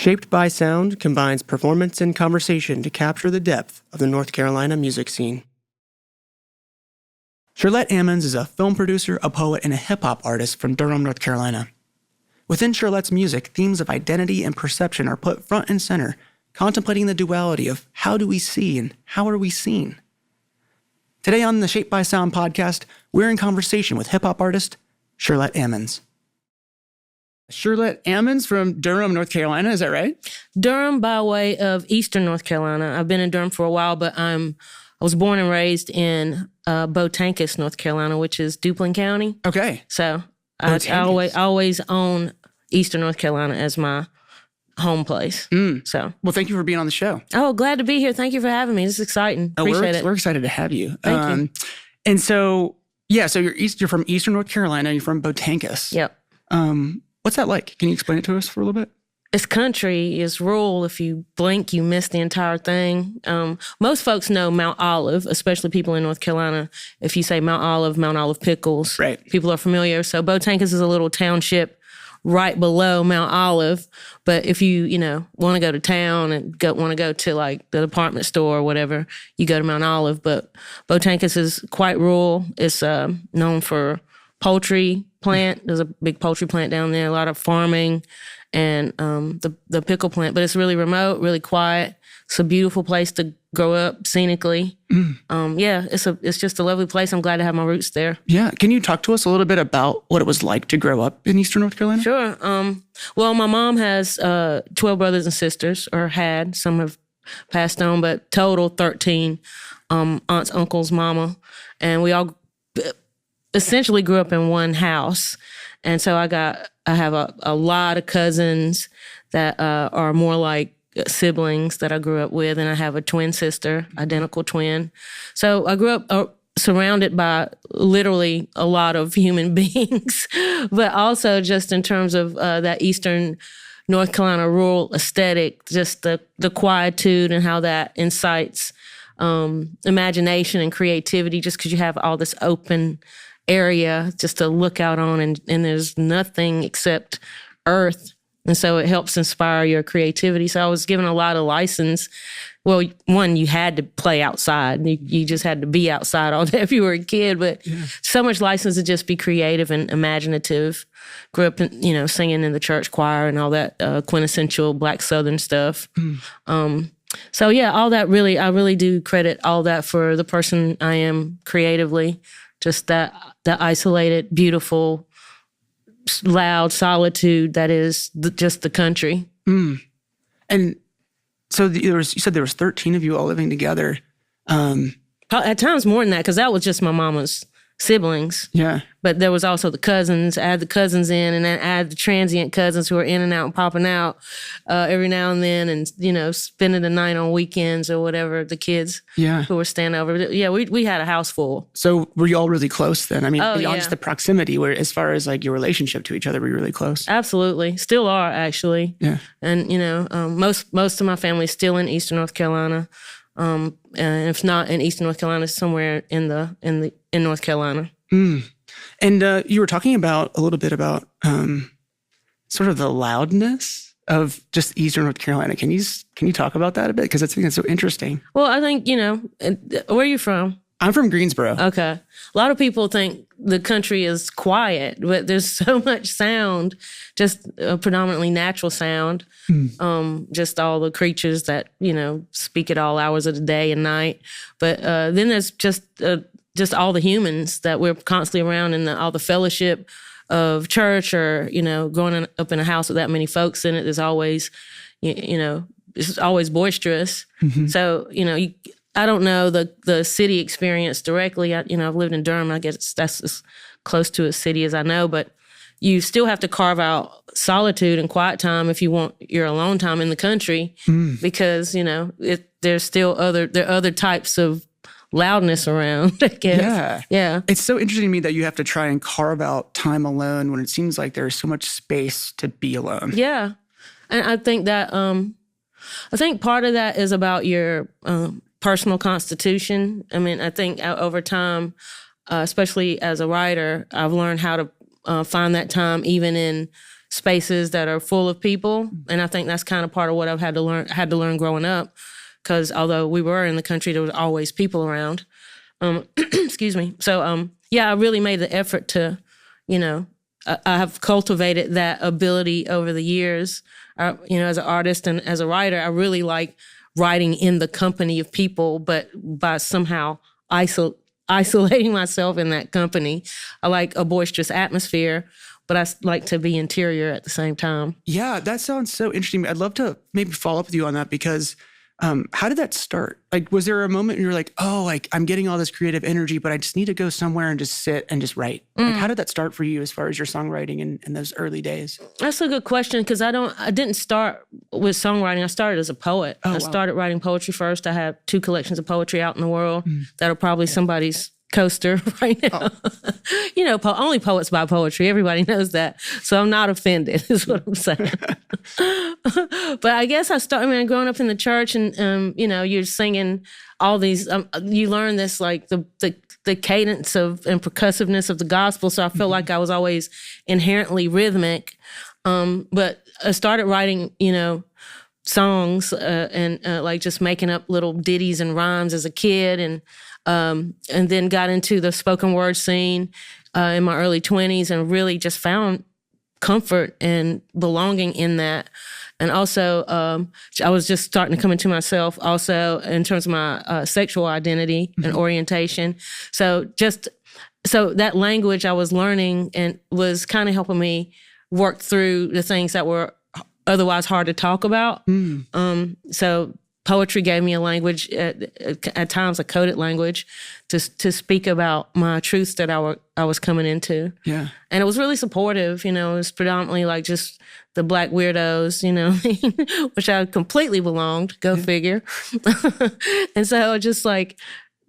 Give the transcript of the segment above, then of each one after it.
Shaped by Sound combines performance and conversation to capture the depth of the North Carolina music scene. Shirlette Ammons is a film producer, a poet, and a hip-hop artist from Durham, North Carolina. Within Shirlette's music, themes of identity and perception are put front and center, contemplating the duality of how do we see and how are we seen. Today on the Shaped by Sound podcast, we're in conversation with hip-hop artist Shirlette Ammons. Shirlette Ammons from Durham, North Carolina, is that right? Durham by way of Eastern North Carolina. I've been in Durham for a while, but I was born and raised in Botankus, North Carolina, which is Duplin County. Okay. So I always own Eastern North Carolina as my home place. So, well, thank you for being on the show. Oh, glad to be here. Thank you for having me. This is exciting. Appreciate it. We're excited to have you. Thank you. And so, so you're from Eastern North Carolina. You're from Botankus. Yep. What's that like? Can you explain it to us for a little bit? It's country. It's rural. If you blink, you miss the entire thing. Most folks know Mount Olive, especially people in North Carolina. If you say Mount Olive Pickles, right, people are familiar. So Botankus is a little township right below Mount Olive. But if you want to go to town and want to go to like the department store or whatever, you go to Mount Olive. But Botankus is quite rural. It's known for poultry plant. There's a big poultry plant down there, a lot of farming, and the pickle plant. But it's really remote, really quiet. It's a beautiful place to grow up scenically. It's just a lovely place. I'm glad to have my roots there. Yeah. Can you talk to us a little bit about what it was like to grow up in Eastern North Carolina? Sure. Well, my mom has 12 brothers and sisters, or had. Some have passed on, but total 13 aunts, uncles, mama. And we all essentially grew up in one house. And so I have a lot of cousins that are more like siblings that I grew up with. And I have a twin sister, identical twin. So I grew up surrounded by literally a lot of human beings, but also just in terms of that Eastern North Carolina rural aesthetic, just the quietude and how that incites imagination and creativity, just because you have all this open area just to look out on, and there's nothing except earth. And so it helps inspire your creativity. So I was given a lot of license. Well, one, you had to play outside. You just had to be outside all day if you were a kid, but so much license to just be creative and imaginative. Grew up, singing in the church choir and all that quintessential Black Southern stuff. So yeah, all that I really do credit all that for the person I am creatively. Just that isolated, beautiful, loud solitude that is just the country. And so you said there was 13 of you all living together. At times more than that, because that was just my mama's siblings. Yeah. But there was also the cousins. Add the cousins in, and then add the transient cousins who are in and out and popping out every now and then, and spending the night on weekends or whatever. The kids who were staying over. Yeah, we had a house full. So were you all really close then? I mean, beyond just the proximity, where as far as like your relationship to each other, were you really close? Absolutely, still are actually. Yeah. And most of my family is still in Eastern North Carolina. And if not in Eastern North Carolina, somewhere in North Carolina. And you were talking a little bit about sort of the loudness of just Eastern North Carolina. Can you talk about that a bit? Because I think that's so interesting. Well, I think, where are you from? I'm from Greensboro. Okay. A lot of people think the country is quiet, but there's so much sound, just predominantly natural sound. Just all the creatures that, speak at all hours of the day and night. But then there's just all the humans that we're constantly around, and all the fellowship of church, or, growing up in a house with that many folks in it. There's always, it's always boisterous. So, I don't know the city experience directly. I've lived in Durham. I guess that's as close to a city as I know, but you still have to carve out solitude and quiet time if you want your alone time in the country, because, there's still other types of loudness around, I guess. Yeah. It's so interesting to me that you have to try and carve out time alone when it seems like there's so much space to be alone. Yeah. And I think that, part of that is about your personal constitution. I mean, I think over time, especially as a writer, I've learned how to find that time even in spaces that are full of people. And I think that's kind of part of what I've had to learn growing up. Because although we were in the country, there was always people around. Excuse me. So, yeah, I really made the effort to, I have cultivated that ability over the years. As an artist and as a writer, I really like writing in the company of people, but by somehow isolating myself in that company. I like a boisterous atmosphere, but I like to be interior at the same time. Yeah, that sounds so interesting. I'd love to maybe follow up with you on that because how did that start? Like, was there a moment when you're like, oh, like I'm getting all this creative energy, but I just need to go somewhere and just sit and just write? Like, how did that start for you as far as your songwriting in those early days? That's a good question because I didn't start with songwriting. I started as a poet. I started writing poetry first. I have 2 collections of poetry out in the world that are probably somebody's coaster right now. Only poets buy poetry. Everybody knows that. So I'm not offended is what I'm saying. But I guess I started, growing up in the church and, you're singing all these, you learn this, like the cadence of and percussiveness of the gospel. So I felt like I was always inherently rhythmic. But I started writing, songs and like just making up little ditties and rhymes as a kid and then got into the spoken word scene in my early 20s and really just found comfort and belonging in that. And also, I was just starting to come into myself also in terms of my sexual identity and orientation. So that language I was learning and was kind of helping me work through the things that were otherwise hard to talk about. So poetry gave me a language, at times a coded language, to speak about my truths that I was coming into. Yeah. And it was really supportive, it was predominantly like just the Black weirdos, which I completely belonged, go figure. And so just like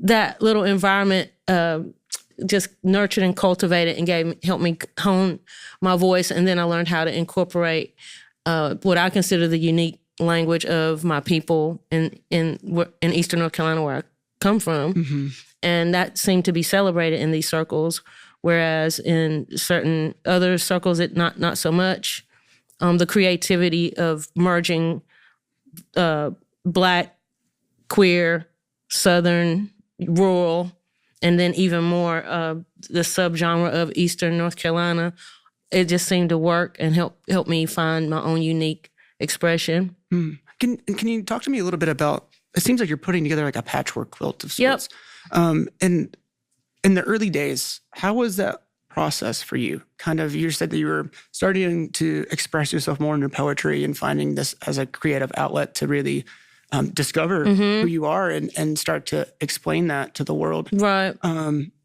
that little environment just nurtured and cultivated and helped me hone my voice. And then I learned how to incorporate what I consider the unique language of my people in Eastern North Carolina, where I come from. And that seemed to be celebrated in these circles, whereas in certain other circles, not so much. The creativity of merging Black, queer, Southern, rural, and then even more the subgenre of Eastern North Carolina, it just seemed to work and help me find my own unique expression. Can you talk to me a little bit about, it seems like you're putting together like a patchwork quilt of sorts. And in the early days, how was that process for you? Kind of, you said that you were starting to express yourself more in your poetry and finding this as a creative outlet to really discover who you are and start to explain that to the world. Right.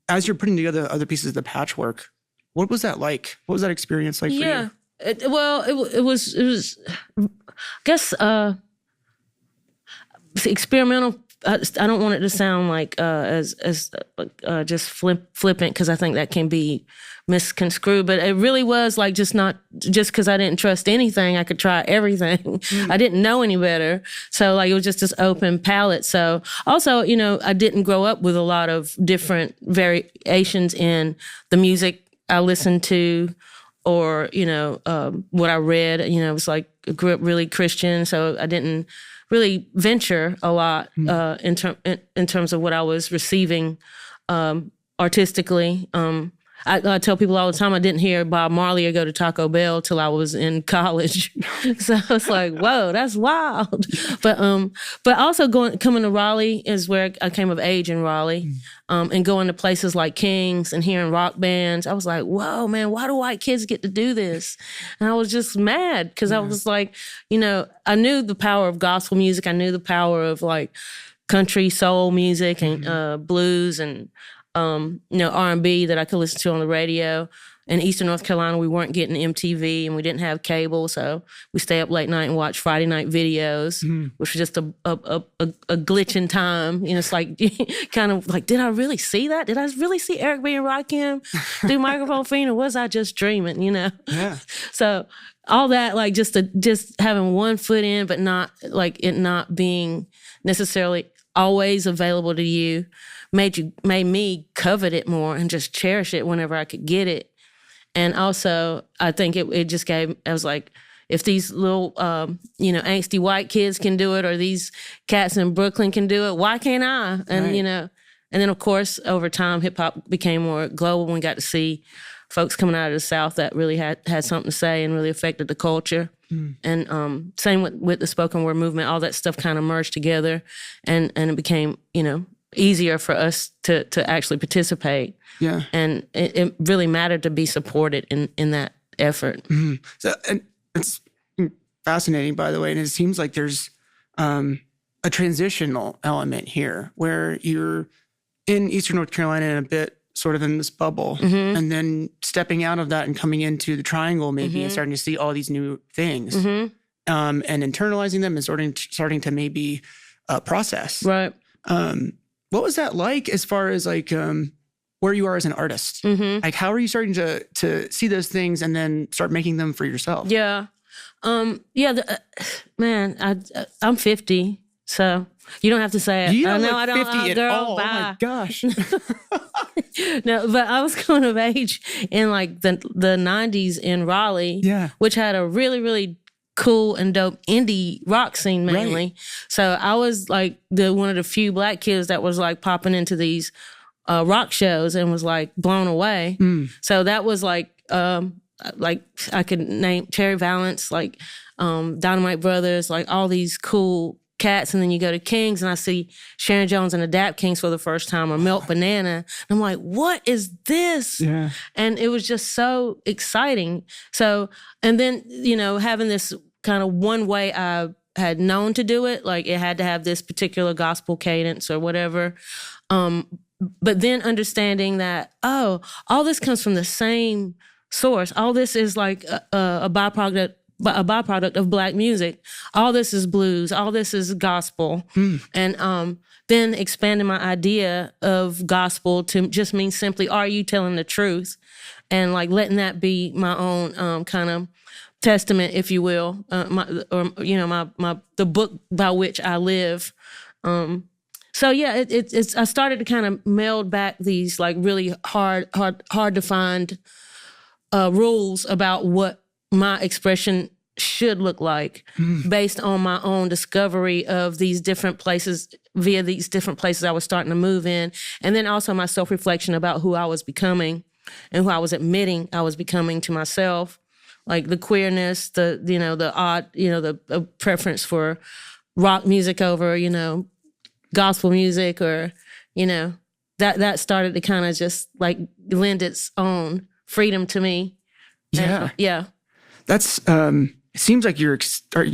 As you're putting together other pieces of the patchwork, what was that like? What was that experience like for you? It was, I guess, experimental. I don't want it to sound like as just flippant, because I think that can be misconstrued. But it really was like just because I didn't trust anything, I could try everything. I didn't know any better, so like it was just this open palette. So also, I didn't grow up with a lot of different variations in the music I listened to, or what I read. It was like I grew up really Christian, so I didn't really venture a lot in terms of what I was receiving artistically. I tell people all the time I didn't hear Bob Marley or go to Taco Bell till I was in college. So it's like, whoa, that's wild. But also coming to Raleigh is where I came of age in Raleigh, and going to places like King's and hearing rock bands. I was like, whoa, man, why do white kids get to do this? And I was just mad because I was like, I knew the power of gospel music. I knew the power of like country soul music and blues and R&B that I could listen to on the radio. In Eastern North Carolina, we weren't getting MTV and we didn't have cable, so we stay up late night and watch Friday night videos, which was just a glitch in time. It's like kind of like, did I really see that? Did I really see Eric B. and Rakim do Microphone Fiend, or was I just dreaming? Yeah. So all that, like just having one foot in, but not like it not being necessarily always available to you, made me covet it more and just cherish it whenever I could get it. And also, I think it just I was like, if these little, angsty white kids can do it, or these cats in Brooklyn can do it, why can't I? And, Right. And then, of course, over time, hip hop became more global. And we got to see folks coming out of the South that really had something to say and really affected the culture. And same with the spoken word movement. All that stuff kind of merged together, and it became, easier for us to actually participate. Yeah. And it really mattered to be supported in that effort. So, and it's fascinating, by the way, and it seems like there's a transitional element here where you're in Eastern North Carolina and a bit sort of in this bubble, and then stepping out of that and coming into the Triangle maybe and starting to see all these new things, and internalizing them and starting to maybe process. Right. What was that like as far as like where you are as an artist? Like, how are you starting to see those things and then start making them for yourself? Yeah. Man, I'm 50, so you don't have to say it. You don't I know look I don't, 50 at girl, all. bye. Oh my gosh. No, but I was coming of age in like the 90s in Raleigh, which had a really, really cool and dope indie rock scene mainly. Right. So I was like one of the few Black kids that was like popping into these rock shows and was like blown away. So that was like I could name Cherry Valance, like Dynamite Brothers, like all these cool cats. And then you go to Kings and I see Sharon Jones and the Dap Kings for the first time, or Milk Banana. And I'm like, what is this? Yeah. And it was just so exciting. So, and then, having this kind of one way I had known to do it, like it had to have this particular gospel cadence or whatever. But then understanding that, all this comes from the same source. All this is like a byproduct of Black music. All this is blues. All this is gospel. And then expanding my idea of gospel to just mean simply, are you telling the truth? And like letting that be my own kind of testament, if you will, the book by which I live. So yeah, it's I started to kind of meld back these like really hard to find rules about what my expression should look like based on my own discovery of these different places via these different places I was starting to move in. And then also my self-reflection about who I was becoming and who I was admitting I was becoming to myself. Like the queerness, the odd, the preference for rock music over, gospel music, or, that started to kind of just like lend its own freedom to me. Yeah. Yeah. That's, it seems like you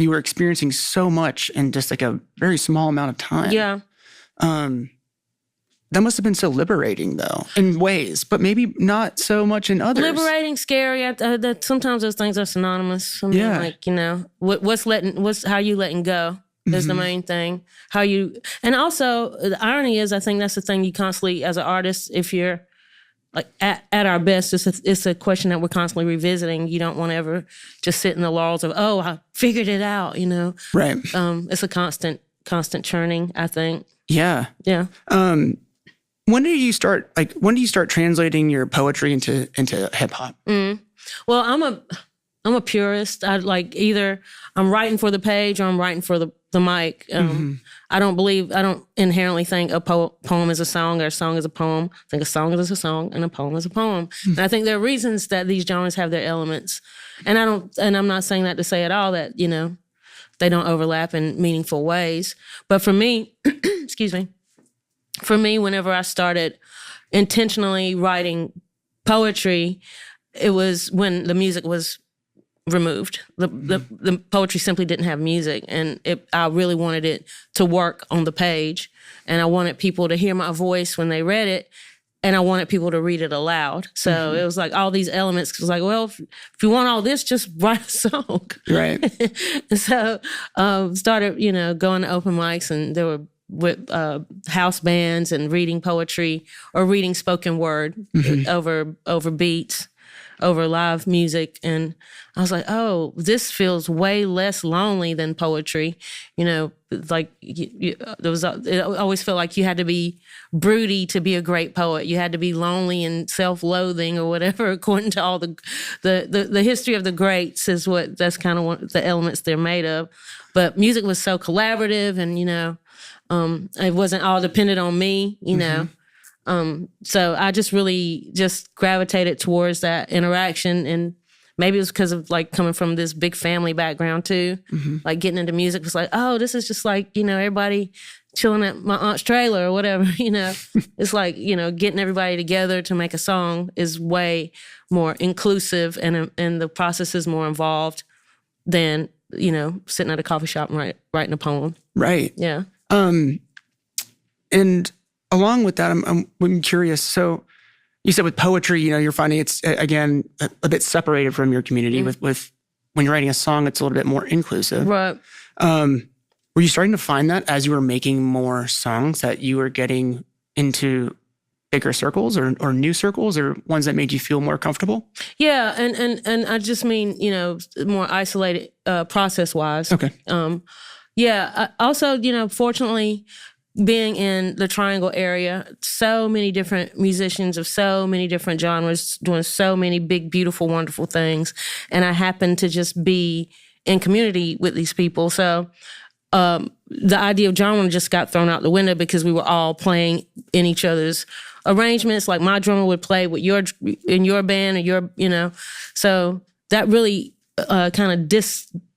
were experiencing so much in just like a very small amount of time. Yeah. That must have been so liberating, though, in ways, but maybe not so much in others. Liberating, scary. That sometimes those things are synonymous. I mean, like, how you letting go is the main thing. And also the irony is, I think that's the thing you constantly, as an artist, if you're like at our best, it's a question that we're constantly revisiting. You don't want to ever just sit in the laurels of, I figured it out, Right. It's a constant churning, I think. Yeah. Yeah. When do you start translating your poetry into hip hop? Well, I'm a purist. I like either I'm writing for the page or I'm writing for the mic. I don't inherently think a poem is a song or a song is a poem. I think a song is a song and a poem is a poem. And I think there are reasons that these genres have their elements. And I'm not saying that to say at all that, they don't overlap in meaningful ways. But for me, excuse me, whenever I started intentionally writing poetry, it was when the music was removed. The poetry simply didn't have music, and I really wanted it to work on the page, and I wanted people to hear my voice when they read it, and I wanted people to read it aloud. So it was like all these elements. It was like, well, if you want all this, just write a song. Right. And so started, going to open mics, and there were with house bands and reading poetry or reading spoken word over beats. over live music. And I was like, oh, this feels way less lonely than poetry. You know, like it always felt like you had to be broody to be a great poet. You had to be lonely and self-loathing or whatever, according to all the history of the greats is that's kind of what the elements they're made of. But music was so collaborative, and, you know, it wasn't all dependent on me, you know. So I just really just gravitated towards that interaction, and maybe it was because of like coming from this big family background too. Like getting into music was like, oh, this is just like, you know, everybody chilling at my aunt's trailer or whatever, you know. It's like, you know, getting everybody together to make a song is way more inclusive, and the process is more involved than, you know, sitting at a coffee shop and writing a poem. Right. Yeah. And along with that, I'm curious. So you said with poetry, you know, you're finding it's, again, a bit separated from your community. With when you're writing a song, it's a little bit more inclusive. Right. Were you starting to find that as you were making more songs that you were getting into bigger circles or new circles, or ones that made you feel more comfortable? Yeah. And I just mean, you know, more isolated process-wise. Okay. Yeah. Also, you know, fortunately, being in the Triangle area, so many different musicians of so many different genres doing so many big, beautiful, wonderful things. And I happened to just be in community with these people. So the idea of genre just got thrown out the window because we were all playing in each other's arrangements. Like my drummer would play with in your band, or your, you know. So that really kind of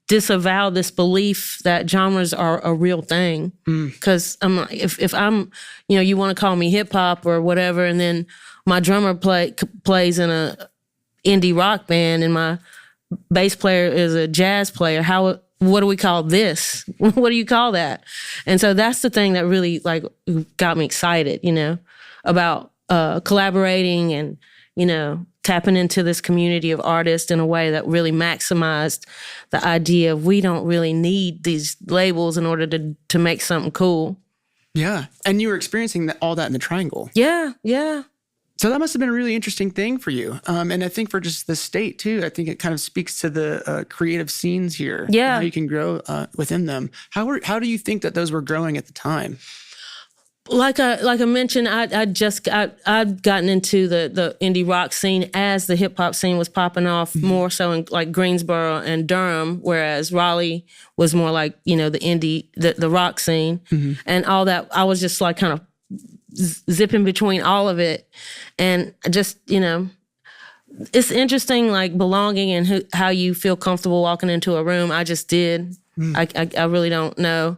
disavow this belief that genres are a real thing. Because I'm like, if I'm, you know, you want to call me hip hop or whatever, and then my drummer plays in a indie rock band, and my bass player is a jazz player, what do we call this? What do you call that? And so that's the thing that really like got me excited, you know, about collaborating and, you know, tapping into this community of artists in a way that really maximized the idea of we don't really need these labels in order to make something cool. Yeah. And you were experiencing all that in the Triangle. Yeah, yeah. So that must have been a really interesting thing for you. And I think for just the state too, I think it kind of speaks to the creative scenes here. Yeah. How you can grow within them. How do you think that those were growing at the time? Like I mentioned, I'd gotten into the indie rock scene as the hip hop scene was popping off more so in like Greensboro and Durham, whereas Raleigh was more like, you know, the rock scene and all that. I was just like kind of zipping between all of it, and just, you know, it's interesting, like belonging and how you feel comfortable walking into a room. I just did. I really don't know.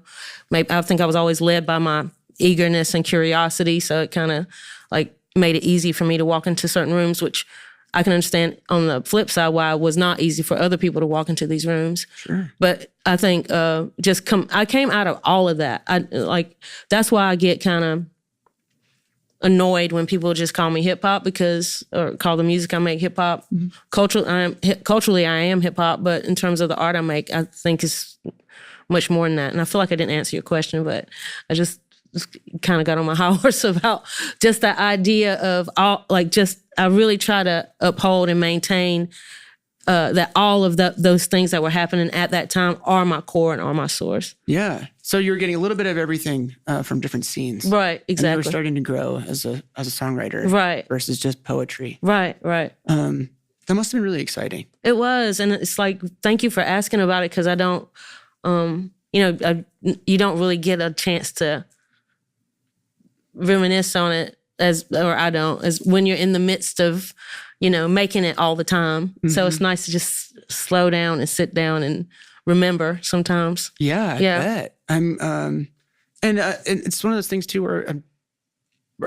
Maybe I think I was always led by my eagerness and curiosity, so it kind of like made it easy for me to walk into certain rooms, which I can understand on the flip side why it was not easy for other people to walk into these rooms. Sure. But I think I came out of all of that. That's why I get kind of annoyed when people just call me hip hop or call the music I make hip hop. Culturally, I am hip hop, but in terms of the art I make, I think it's much more than that. And I feel like I didn't answer your question, but I just kind of got on my high horse about just the idea of I really try to uphold and maintain that all of those things that were happening at that time are my core and are my source. Yeah. So you're getting a little bit of everything from different scenes. Right, exactly. And you were starting to grow as a songwriter. Right. Versus just poetry. Right, right. That must have been really exciting. It was. And it's like, thank you for asking about it, because I don't, you don't really get a chance to reminisce on it as when you're in the midst of, you know, making it all the time. So it's nice to just slow down and sit down and remember sometimes. Yeah, I bet. And it's one of those things too where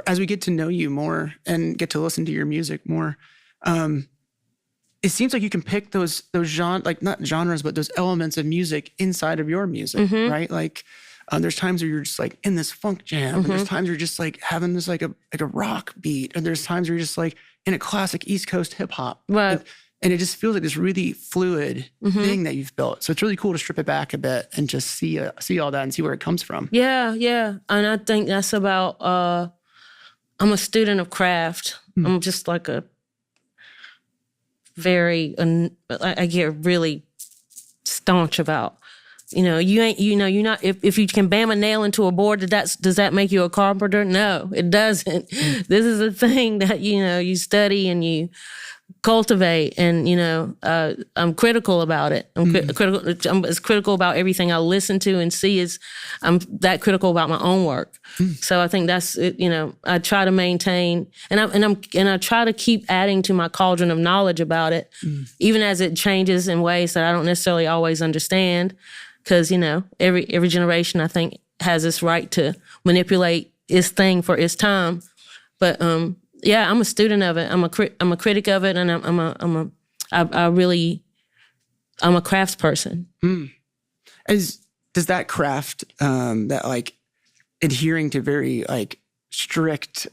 as we get to know you more and get to listen to your music more, it seems like you can pick those like not genres, but those elements of music inside of your music, right? Like there's times where you're just like in this funk jam, and there's times where you're just like having this like a rock beat, and there's times where you're just like in a classic East Coast hip hop. Right. And it just feels like this really fluid thing that you've built. So it's really cool to strip it back a bit and just see all that and see where it comes from. Yeah, yeah. And I think that's about, I'm a student of craft. I'm just like a very, I get really staunch about. You're not, if you can bam a nail into a board, does that make you a carpenter? No, it doesn't. This is a thing that, you study and you cultivate, and, I'm critical about it. I'm as critical about everything I listen to and see as I'm that critical about my own work. So I think that's it. I try to maintain, and I try to keep adding to my cauldron of knowledge about it, even as it changes in ways that I don't necessarily always understand. Because, every generation, I think, has this right to manipulate its thing for its time. But, I'm a student of it. I'm a critic of it, and I'm a crafts person. Does that craft, that like adhering to very like strict,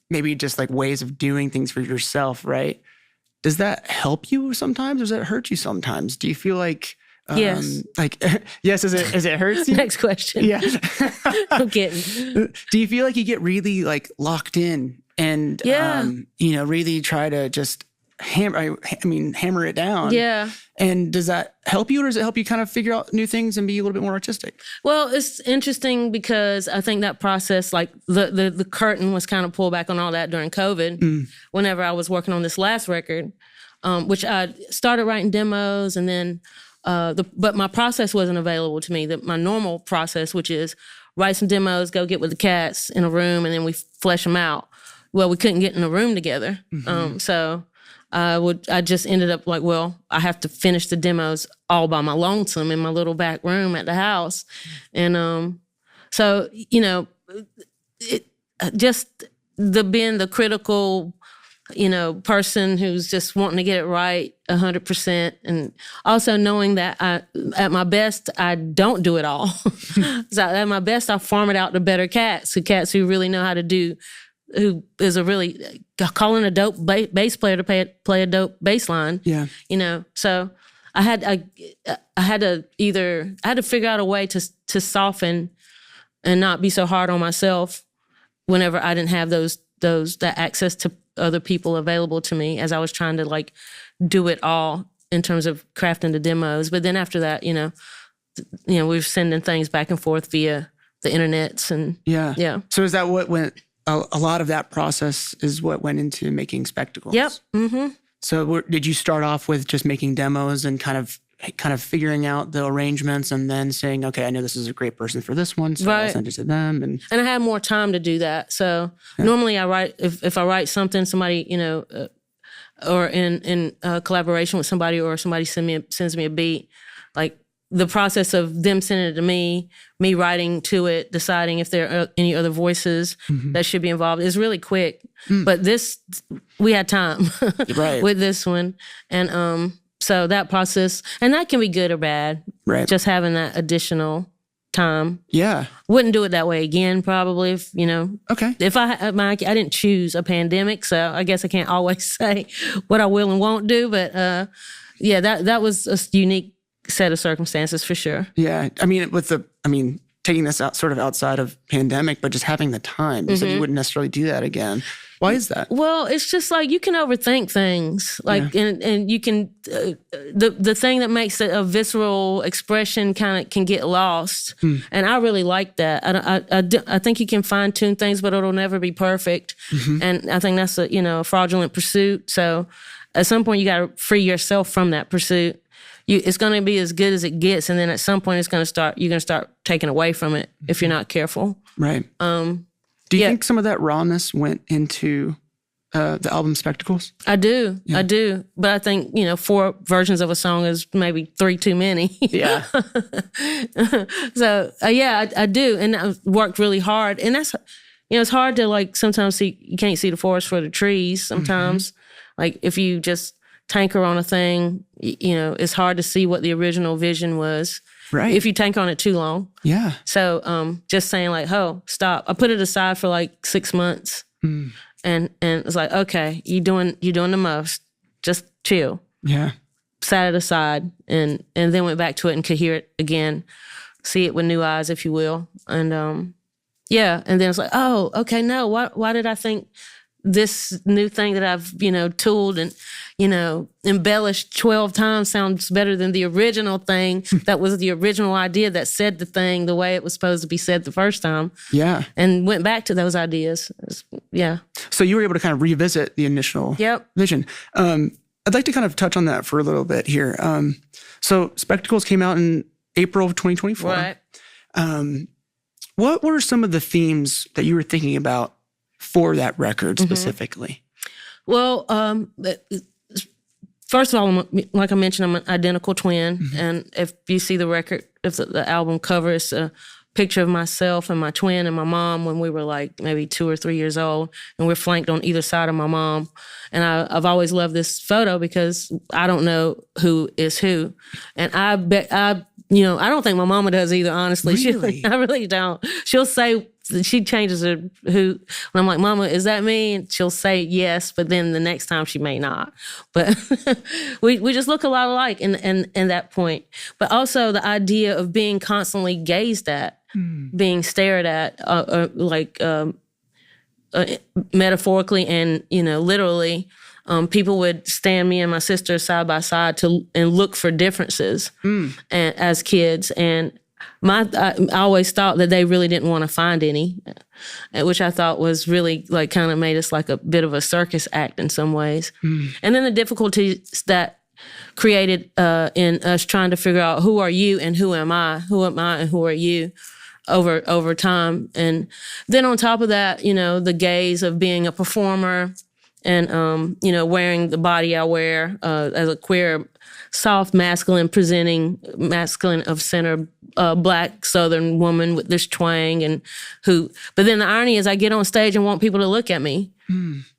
maybe just like ways of doing things for yourself, right? Does that help you sometimes, or does it hurt you sometimes? Do you feel like... Yes. Yes, as it hurts you? Next question. Yeah. I'm kidding. Do you feel like you get really like locked in and, really try to just hammer it down? Yeah. And does that help you, or does it help you kind of figure out new things and be a little bit more artistic? Well, it's interesting because I think that process, like the curtain was kind of pulled back on all that during COVID, whenever I was working on this last record, which I started writing demos, and then but my process wasn't available to me. My normal process, which is write some demos, go get with the cats in a room, and then we flesh them out. Well, we couldn't get in a room together. So I just ended up like, well, I have to finish the demos all by my lonesome in my little back room at the house. And so, just being the critical person who's just wanting to get it right 100%. And also knowing that at my best, I don't do it all. So at my best, I farm it out to better cats who really know how to do, who is calling a dope bass player to play a dope bass line. Yeah. So I had to figure out a way to soften and not be so hard on myself whenever I didn't have that access to other people available to me, as I was trying to like do it all in terms of crafting the demos. But then after that, we were sending things back and forth via the internets, and yeah. So is that what went? A lot of that process is what went into making Spectacles. Yep. Mm-hmm. So did you start off with just making demos and kind of figuring out the arrangements, and then saying, okay, I know this is a great person for this one, so I'll send it to them. And I had more time to do that. So normally I write, if I write something, somebody, or in collaboration with somebody, or somebody sends me a beat, like the process of them sending it to me writing to it, deciding if there are any other voices that should be involved is really quick. But we had time with this one. And so that process, and that can be good or bad. Right. Just having that additional time. Yeah. Wouldn't do it that way again, probably, Okay. If I didn't choose a pandemic, so I guess I can't always say what I will and won't do. But that was a unique set of circumstances for sure. Yeah. Taking this out sort of outside of pandemic, but just having the time. You said you wouldn't necessarily do that again. Why is that? Well, it's just like you can overthink things, and you can the thing that makes it a visceral expression can get lost, and I really like that. I think you can fine tune things, but it'll never be perfect, and I think that's a fraudulent pursuit. So at some point, you got to free yourself from that pursuit. It's going to be as good as it gets, and then at some point, you're going to start taking away from it if you're not careful. Right. Do you think some of that rawness went into the album Spectacles? I do. Yeah. I do. But I think, 4 versions of a song is maybe 3 too many. Yeah. So, I do. And I worked really hard. And that's, it's hard to sometimes you can't see the forest for the trees sometimes. Like if you just tanker on a thing, it's hard to see what the original vision was. Right. If you tank on it too long. Yeah. So just saying stop. I put it aside for 6 months. And it's like, okay, you're doing the most. Just chill. Yeah. Sat it aside and then went back to it and could hear it again. See it with new eyes, if you will. And and then it's like, oh, okay, no, why did I think this new thing that I've, tooled and, embellished 12 times sounds better than the original thing that was the original idea that said the thing the way it was supposed to be said the first time. Yeah. And went back to those ideas. Yeah. So you were able to kind of revisit the initial vision. I'd like to kind of touch on that for a little bit here. So Spectacles came out in April of 2024. Right. What were some of the themes that you were thinking about for that record specifically? Well, first of all, like I mentioned, I'm an identical twin. And if you see the record, if the album cover, it's a picture of myself and my twin and my mom when we were like maybe 2 or 3 years old. And we're flanked on either side of my mom. And I've always loved this photo because I don't know who is who. And I don't think my mama does either, honestly. Really? I really don't. She'll say, she changes her who. When I'm like, Mama, is that me? And she'll say yes, but then the next time she may not. But we just look a lot alike in that point. But also the idea of being constantly gazed at, being stared at, metaphorically and, literally. People would stand me and my sister side by side and look for differences as kids. And I always thought that they really didn't want to find any, which I thought was really like kind of made us like a bit of a circus act in some ways. And then the difficulties that created in us trying to figure out who are you and who am I and who are you over time. And then on top of that, the gaze of being a performer and, wearing the body I wear as a queer, soft, masculine of center, Black Southern woman with this twang but then the irony is I get on stage and want people to look at me.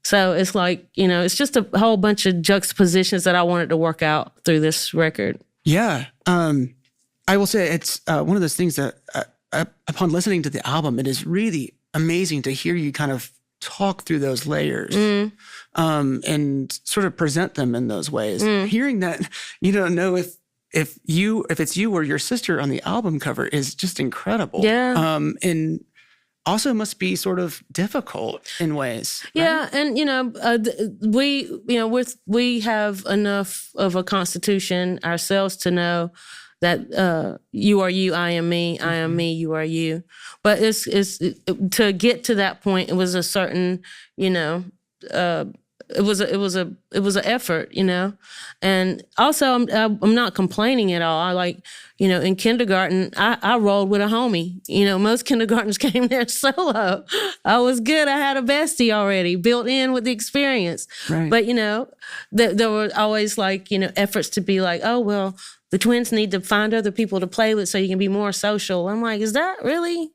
So it's like, it's just a whole bunch of juxtapositions that I wanted to work out through this record. Yeah. I will say it's one of those things that upon listening to the album, it is really amazing to hear you kind of talk through those layers and sort of present them in those ways. Hearing that you don't know if it's you or your sister on the album cover is just incredible. Yeah. And also must be sort of difficult in ways. Right? Yeah, and we have enough of a constitution ourselves to know that you are you, I am me, I am me, you are you. But it's to get to that point, it was a certain, it was an effort, and also I'm not complaining at all. I like, in kindergarten, I rolled with a homie. Most kindergartners came there solo. I was good. I had a bestie already built in with the experience. Right. But there were always like efforts to be like, oh well, the twins need to find other people to play with so you can be more social. I'm like, is that really?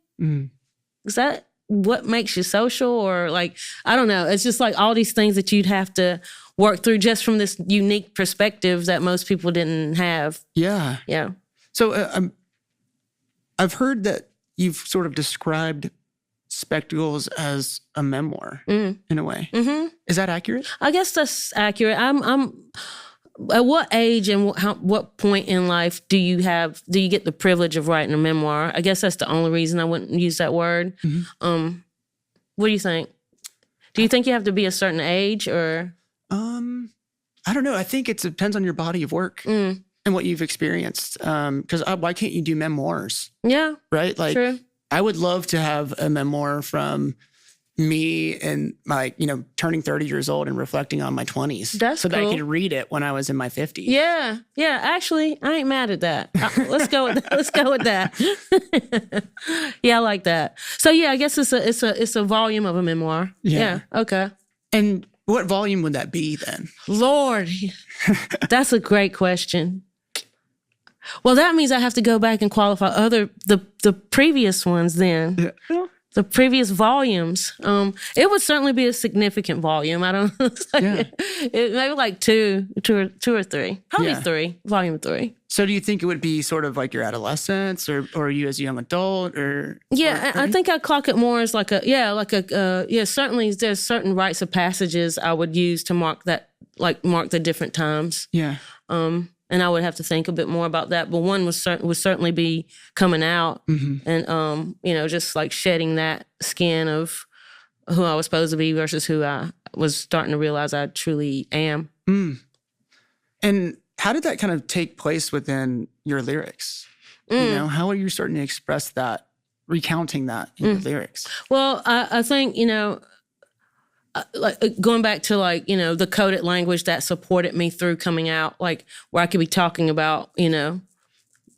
Is that what makes you social? Or like, I don't know. It's just like all these things that you'd have to work through just from this unique perspective that most people didn't have. Yeah. Yeah. So I've heard that you've sort of described Spectacles as a memoir in a way. Is that accurate? I guess that's accurate. I'm at what age and what point in life do you get the privilege of writing a memoir? I guess that's the only reason I wouldn't use that word. What do you think? Do you think you have to be a certain age or? I don't know. I think it depends on your body of work and what you've experienced. Because why can't you do memoirs? Yeah. Right? Like, true. I would love to have a memoir from me and my, turning 30 years old and reflecting on my 20s. That's so cool. that I could read it when I was in my 50s. Yeah. Yeah. Actually, I ain't mad at that. Let's go with that. Let's go with that. Yeah, I like that. So yeah, I guess it's a volume of a memoir. Yeah. Okay. And what volume would that be then? Lord, that's a great question. Well, that means I have to go back and qualify the previous ones then. Yeah. The previous volumes. It would certainly be a significant volume. I don't know. It maybe like two or three. Probably 3. Volume 3. So do you think it would be sort of like your adolescence or you as a young adult or? Yeah, I think I clock it more as certainly there's certain rites of passages I would use to mark the different times. Yeah. And I would have to think a bit more about that. But one would certainly be coming out and, just like shedding that skin of who I was supposed to be versus who I was starting to realize I truly am. And how did that kind of take place within your lyrics? You know, how are you starting to express that, recounting that in your lyrics? Well, I think, like going back to like, the coded language that supported me through coming out, like where I could be talking about,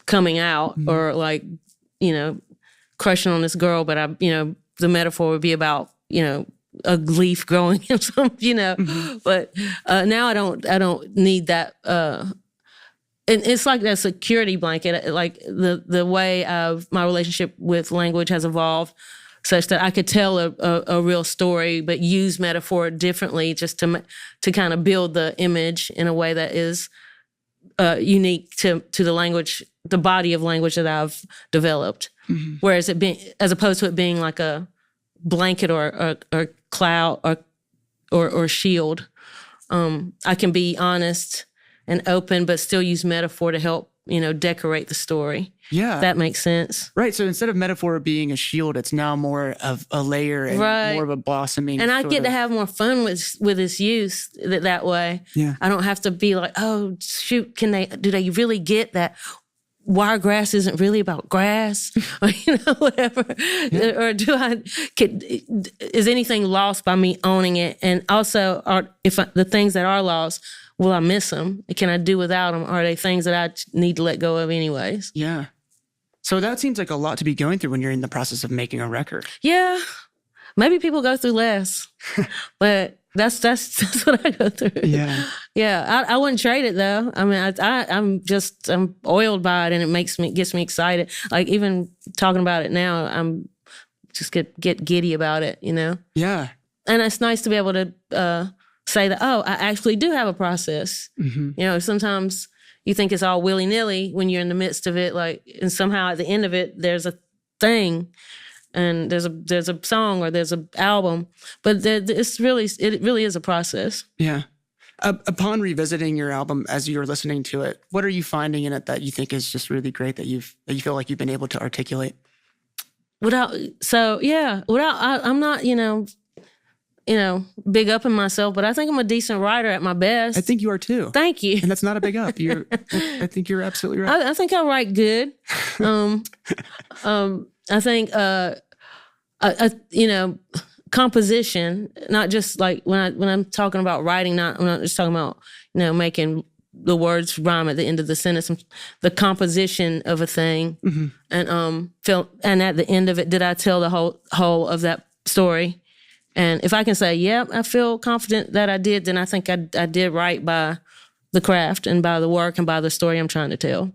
coming out or like, crushing on this girl, but the metaphor would be about, a leaf growing in some, but now I don't need that. And it's like that security blanket, like the way of my relationship with language has evolved such that I could tell a real story, but use metaphor differently just to kind of build the image in a way that is unique to the language, the body of language that I've developed. Whereas as opposed to it being like a blanket or cloud or shield, I can be honest and open, but still use metaphor to help, decorate the story. Yeah. That makes sense. Right. So instead of metaphor being a shield, it's now more of a layer and more of a blossoming. And I get to have more fun with its use that way. Yeah. I don't have to be like, oh, shoot, do they really get that wiregrass isn't really about grass? Or, whatever. Yeah. Or is anything lost by me owning it? And also, the things that are lost, will I miss them? Can I do without them? Are they things that I need to let go of anyways? Yeah. So that seems like a lot to be going through when you're in the process of making a record. Yeah. Maybe people go through less, but that's what I go through. Yeah. Yeah. I wouldn't trade it though. I mean, I'm oiled by it, and it gets me excited. Like even talking about it now, I'm just get giddy about it, Yeah. And it's nice to be able to, say that, oh, I actually do have a process. Sometimes you think it's all willy-nilly when you're in the midst of it, like, and somehow at the end of it, there's a thing, and there's a song or there's an album, but it really is a process. Yeah. Upon revisiting your album as you're listening to it, what are you finding in it that you think is just really great that you feel like you've been able to articulate? I'm not, big up in myself, but I think I'm a decent writer at my best. I think you are too. Thank you. And that's not a big up. I think you're absolutely right. I think I write good. I think, composition, not just like when I'm talking about writing, I'm not just talking about, making the words rhyme at the end of the sentence, the composition of a thing. And at the end of it, did I tell the whole of that story? And if I can say, yeah, I feel confident that I did, then I think I did right by the craft and by the work and by the story I'm trying to tell.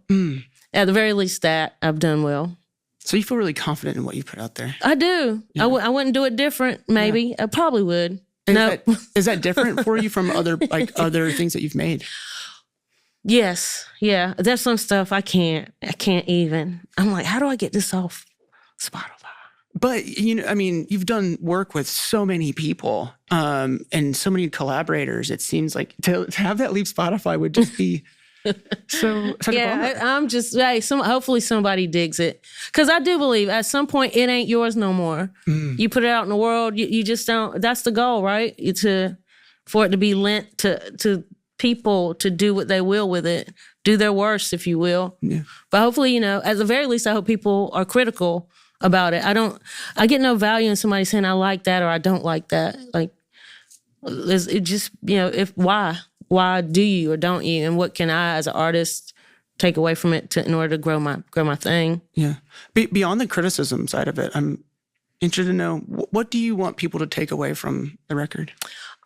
At the very least, that I've done well. So you feel really confident in what you put out there? I do. Yeah. I wouldn't do it different, maybe. Yeah. I probably would. Is that different for you from other things that you've made? Yes. Yeah. There's some stuff I can't even. I'm like, how do I get this off Spotify? But, you've done work with so many people and so many collaborators. It seems like to have that leave Spotify would just be such a bummer. I'm just, hopefully somebody digs it. Because I do believe at some point it ain't yours no more. You put it out in the world, you just don't, that's the goal, right? For it to be lent to people to do what they will with it, do their worst, if you will. Yeah. But hopefully, at the very least, I hope people are critical about it. I get no value in somebody saying I like that or I don't like that. Like, it just, why do you or don't you? And what can I as an artist take away from it in order to grow my thing? Yeah. Beyond the criticism side of it, I'm interested to know, what do you want people to take away from the record?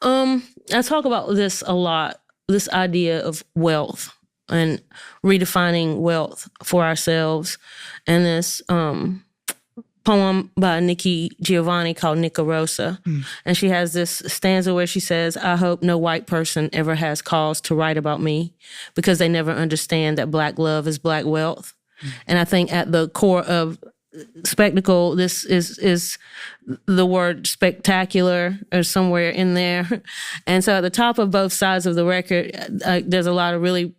I talk about this a lot, this idea of wealth and redefining wealth for ourselves. And this, poem by Nikki Giovanni called Nicarosa. And she has this stanza where she says, I hope no white person ever has cause to write about me because they never understand that Black love is Black wealth. And I think at the core of spectacle, this is the word spectacular or somewhere in there. And so at the top of both sides of the record, there's a lot of really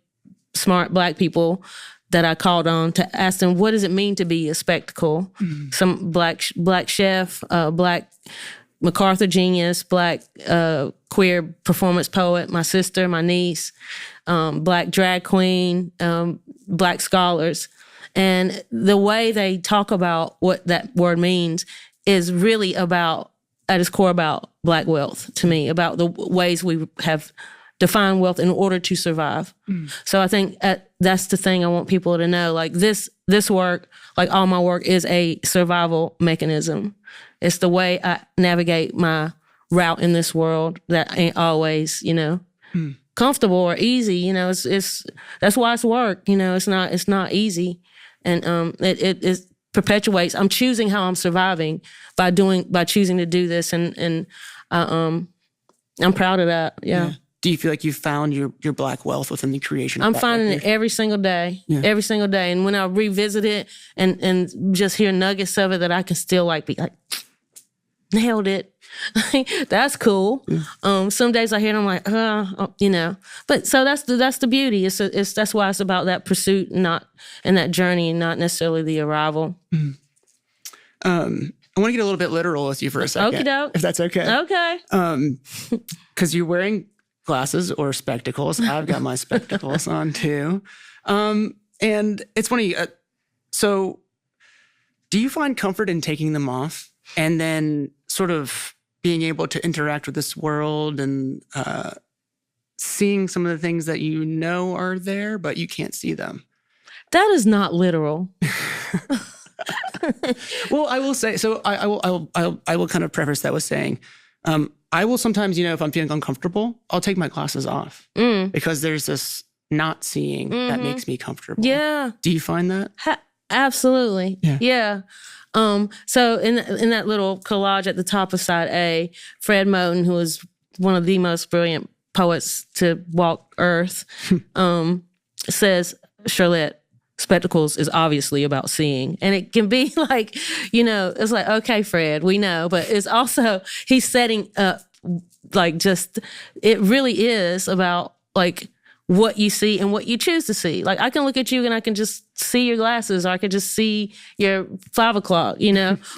smart Black people that I called on to ask them, what does it mean to be a spectacle? Some black chef, Black MacArthur genius, Black queer performance poet, my sister, my niece, Black drag queen, Black scholars. And the way they talk about what that word means is really about, at its core, about Black wealth to me, about the ways we have defined wealth in order to survive. So I think that's the thing I want people to know. Like this work, like all my work, is a survival mechanism. It's the way I navigate my route in this world that ain't always, comfortable or easy. It's that's why it's work. It's not easy. And it perpetuates. I'm choosing how I'm surviving by choosing to do this, and I'm proud of that. Yeah. Do you feel like you found your Black wealth within the creation of I'm that finding record? it every single day, every single day. And when I revisit it and just hear nuggets of it that I can still be like, nailed it. That's cool. Some days I hear it, I'm like, But so that's the beauty. That's why it's about that pursuit, and that journey, and not necessarily the arrival. I want to get a little bit literal with you for a second, Okey-doke. if that's okay. Okay. Because you're wearing glasses or spectacles. I've got my spectacles on too. And it's funny. So do you find comfort in taking them off and then sort of being able to interact with this world and seeing some of the things that are there, but you can't see them? That is not literal. Well, I will say, so I will kind of preface that with saying, I will sometimes, if I'm feeling uncomfortable, I'll take my glasses off because there's this not seeing that makes me comfortable. Yeah. Do you find that? Absolutely. Yeah. So in that little collage at the top of side A, Fred Moten, who is one of the most brilliant poets to walk Earth, says, Shirlette, spectacles is obviously about seeing. And it can be like, it's like, okay, Fred, we know. But it's also, he's setting up it really is about what you see and what you choose to see. Like I can look at you and I can just see your glasses, or I could just see your 5 o'clock,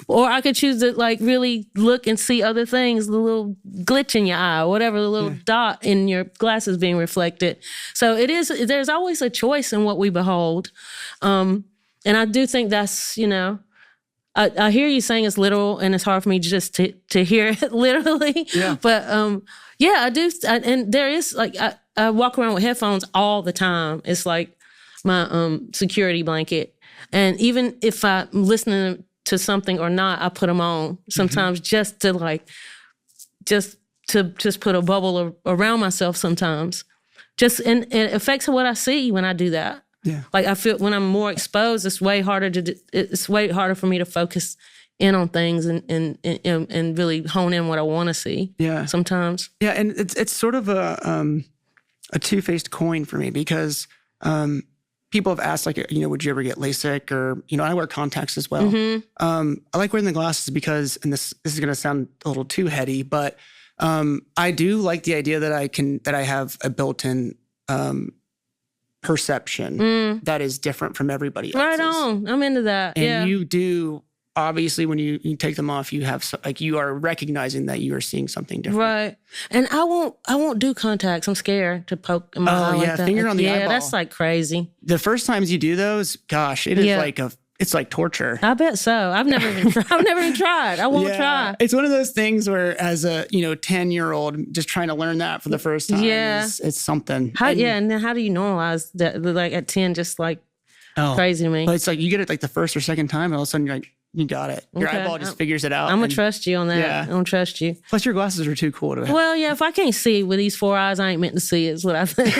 or I could choose to really look and see other things, the little glitch in your eye, or whatever, the little dot in your glasses being reflected. So there's always a choice in what we behold. And I do think that's, I hear you saying it's literal, and it's hard for me just to hear it literally. Yeah. But I do. And there is I walk around with headphones all the time. It's like my security blanket. And even if I'm listening to something or not, I put them on sometimes just to put a bubble around myself sometimes. And it affects what I see when I do that. Yeah. I feel when I'm more exposed, it's way harder for me to focus in on things and really hone in what I want to see. Yeah. Sometimes. Yeah, and it's sort of a two-faced coin for me because people have asked, would you ever get LASIK? Or, I wear contacts as well. I like wearing the glasses because, and this is going to sound a little too heady, but I do like the idea that I have a built-in perception that is different from everybody else's. Right on. I'm into that. And you do, obviously, when you take them off, you have you are recognizing that you are seeing something different. Right. And I won't do contacts. I'm scared to poke in my eye like that. Finger on the eyeball. Yeah, that's crazy. The first times you do those, gosh, it is it's like torture. I bet so. I've never even tried. I won't try. It's one of those things where as a 10-year-old just trying to learn that for the first time it's something. And then how do you normalize that at 10 just crazy to me? But it's you get it the first or second time and all of a sudden you're you got it. Your eyeball just figures it out. I'm going to trust you on that. Yeah. I'm going to trust you. Plus your glasses are too cool to have. Well, yeah, if I can't see with these 4 eyes, I ain't meant to see is what I think.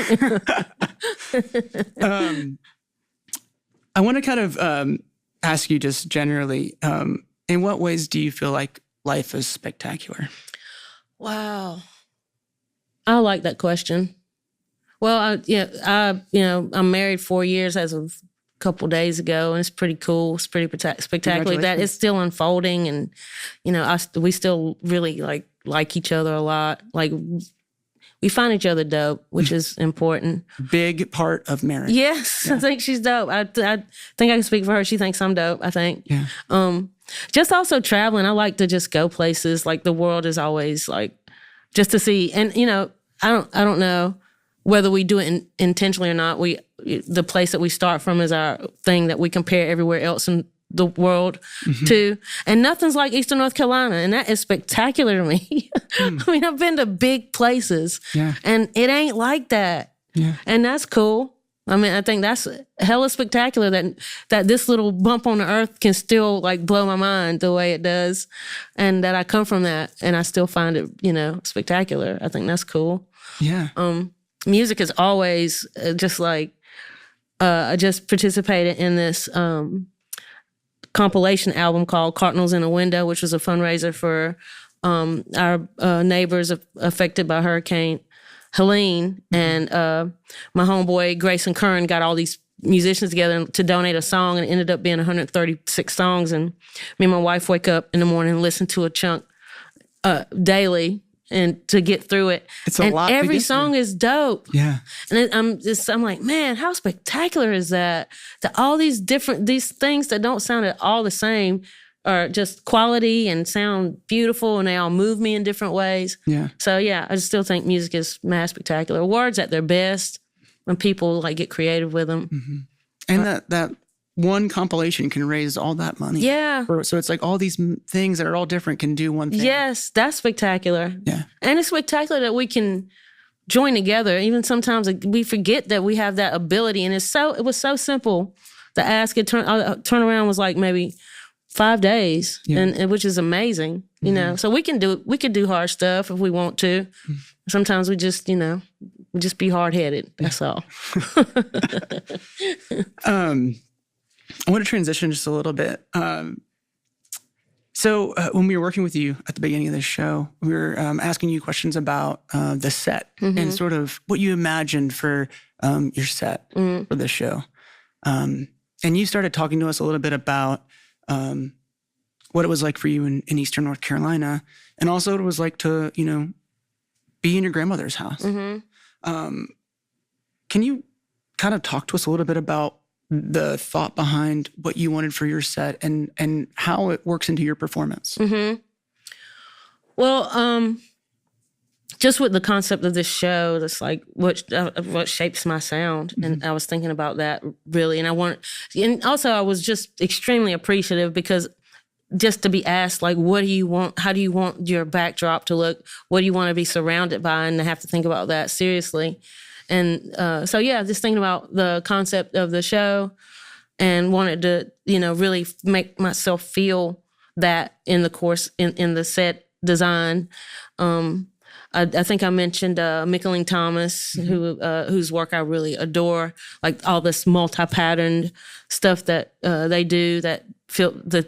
I want to kind of ask you just generally, in what ways do you feel like life is spectacular? Wow. I like that question. Well, I'm married 4 years as of a couple days ago, and it's pretty cool. It's pretty spectacular. That it's still unfolding, and we still really like each other a lot. We find each other dope, which is important. Big part of marriage. Yes, yeah. I think she's dope. I think I can speak for her. She thinks I'm dope, I think. Yeah. Just also traveling. I like to just go places. Like the world is always like just to see. And I don't know whether we do it intentionally or not. The place that we start from is our thing that we compare everywhere else in the world to. And nothing's like Eastern North Carolina, and that is spectacular to me. I mean, I've been to big places, and it ain't like that. Yeah. And that's cool. I mean, I think that's hella spectacular that this little bump on the earth can still like blow my mind the way it does, and that I come from that and I still find it, spectacular. I think that's cool. Yeah. Music is always just like, I just participated in this compilation album called Cardinals in a Window, which was a fundraiser for our neighbors affected by Hurricane Helene, and my homeboy Grayson Kern got all these musicians together to donate a song, and it ended up being 136 songs. And me and my wife wake up in the morning and listen to a chunk daily, and to get through it. It's a lot. Every song is dope. Yeah, and I'm like, man, how spectacular is that? That all these things that don't sound at all the same are just quality and sound beautiful, and they all move me in different ways. Yeah. So yeah, I still think music is mad spectacular. Words at their best when people like get creative with them. Mm-hmm. And that one compilation can raise all that money. Yeah. So it's like all these things that are all different can do one thing. Yes, that's spectacular. Yeah. And it's spectacular that we can join together. Even sometimes we forget that we have that ability, and it was so simple. The ask it turn around was like maybe 5 days, and which is amazing, So we can do hard stuff if we want to. Sometimes we just be hard headed. That's all. I want to transition just a little bit. So when we were working with you at the beginning of this show, we were asking you questions about the set and sort of what you imagined for your set for this show. And you started talking to us a little bit about what it was like for you in Eastern North Carolina, and also what it was like to, be in your grandmother's house. Can you kind of talk to us a little bit about the thought behind what you wanted for your set and how it works into your performance? Well, just with the concept of this show, that's like what shapes my sound. And I was thinking about that really. And also I was just extremely appreciative because just to be asked, like, what do you want? How do you want your backdrop to look? What do you want to be surrounded by? And I have to think about that seriously. And so, yeah, just thinking about the concept of the show and wanted to, really make myself feel that in the course, in the set design. I think I mentioned Mickeling Thomas, whose work I really adore, like all this multi-patterned stuff that they do that feel the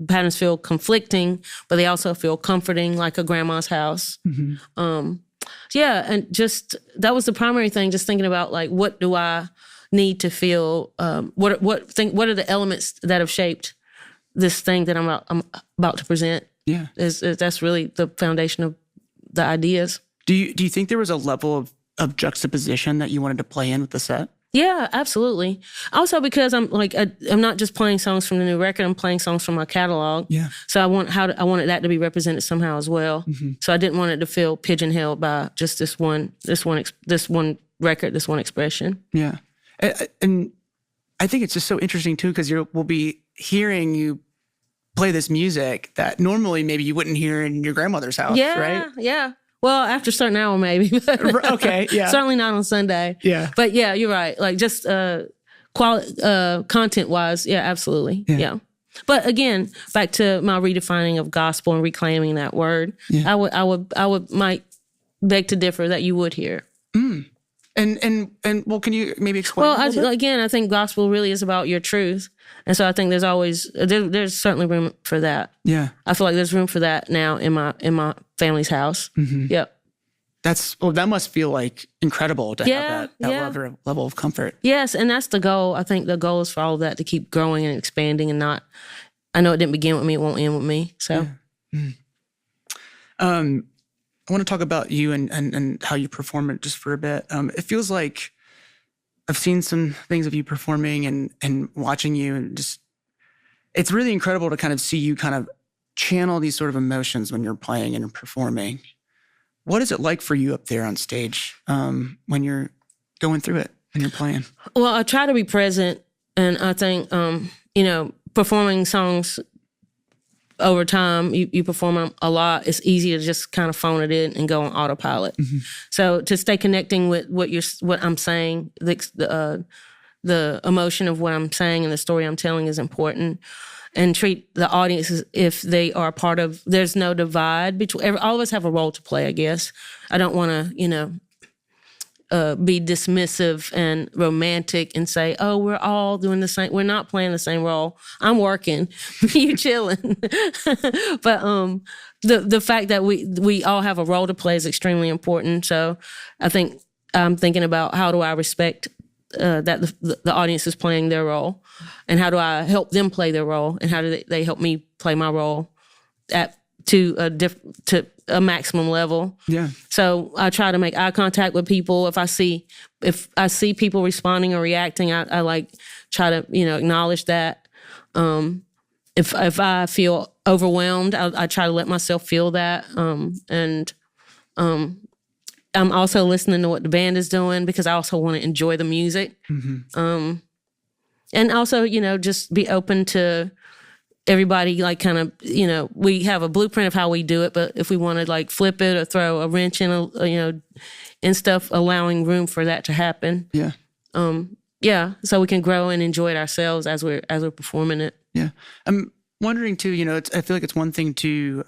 patterns feel conflicting, but they also feel comforting, like a grandma's house. Yeah, and just that was the primary thing. Just thinking about like, what do I need to feel? What are the elements that have shaped this thing that I'm about to present? Yeah, that's really the foundation of the ideas. Do you think there was a level of juxtaposition that you wanted to play in with the set? Yeah, absolutely. Also because I'm not just playing songs from the new record, I'm playing songs from my catalog. Yeah. So I wanted that to be represented somehow as well. So I didn't want it to feel pigeonholed by just this one record, this one expression. Yeah. And I think it's just so interesting too, because we'll be hearing you play this music that normally maybe you wouldn't hear in your grandmother's house, right? Yeah. Well, after a certain hour, maybe. Okay, yeah. Certainly not on Sunday. Yeah. But yeah, you're right. Like just content-wise, yeah, absolutely. Yeah. But again, back to my redefining of gospel and reclaiming that word, I might beg to differ that you would hear. And well, can you maybe explain? Well, I think gospel really is about your truth, and so I think there's certainly room for that. Yeah, I feel like there's room for that now in my family's house. Yep. That must feel like incredible to have that level of comfort. Yes, and that's the goal. I think the goal is for all of that to keep growing and expanding, and not. I know it didn't begin with me; it won't end with me. So. I want to talk about you and how you perform it just for a bit. It feels like I've seen some things of you performing and watching you, and just it's really incredible to kind of see you kind of channel these sort of emotions when you're playing and performing. What is it like for you up there on stage when you're going through it and you're playing? Well, I try to be present, and I think, performing songs over time, you perform them a lot, it's easy to just kind of phone it in and go on autopilot. Mm-hmm. So to stay connecting with what I'm saying, the emotion of what I'm saying and the story I'm telling is important. And treat the audience as if they are part of, there's no divide between, all of us have a role to play, I guess. I don't want to, be dismissive and romantic and say, oh, we're all doing the same. We're not playing the same role. I'm working, you chilling. But the fact that we all have a role to play is extremely important. So I think I'm thinking about how do I respect that the audience is playing their role, and how do I help them play their role, and how do they help me play my role to a maximum level. Yeah. So I try to make eye contact with people. If I see people responding or reacting, I like try to acknowledge that. If I feel overwhelmed, I try to let myself feel that. And I'm also listening to what the band is doing because I also want to enjoy the music. Mm-hmm. And also, just be open to everybody, like kind of, we have a blueprint of how we do it, but if we want to like flip it or throw a wrench in, and stuff, allowing room for that to happen. Yeah. So we can grow and enjoy it ourselves as we're performing it. Yeah. I'm wondering too, I feel like it's one thing to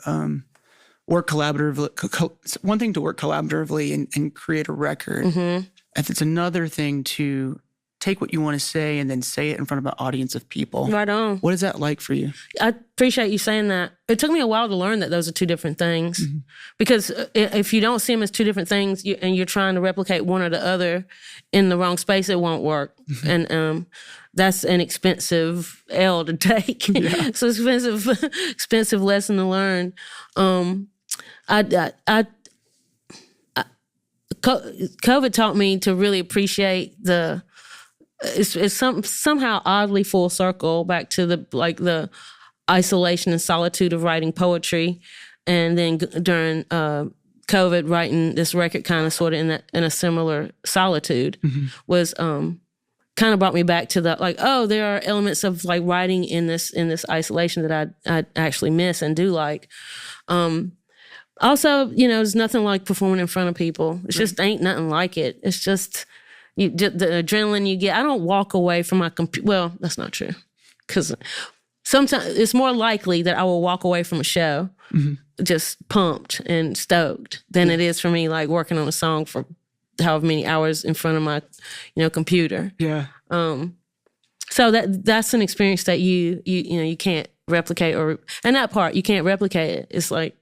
work collaboratively. It's one thing to work collaboratively and create a record. Mm-hmm. And it's another thing to take what you want to say and then say it in front of an audience of people. Right on. What is that like for you? I appreciate you saying that. It took me a while to learn that those are two different things. Mm-hmm. Because if you don't see them as two different things and you're trying to replicate one or the other in the wrong space, it won't work. Mm-hmm. And that's an expensive L to take. Yeah. It's an expensive lesson to learn. COVID taught me to really appreciate it's somehow oddly full circle back to the isolation and solitude of writing poetry, and then during COVID writing this record kind of sort of in a similar solitude. Mm-hmm. Was kind of brought me back to there are elements of like writing in this isolation that I actually miss and do like. Also, there's nothing like performing in front of people. It's just ain't nothing like it. It's just the adrenaline you get. I don't walk away from my computer. Well, that's not true. Because sometimes it's more likely that I will walk away from a show just pumped and stoked than it is for me like working on a song for however many hours in front of my, computer. Yeah. So that's an experience that you can't replicate, and that part you can't replicate it. It's like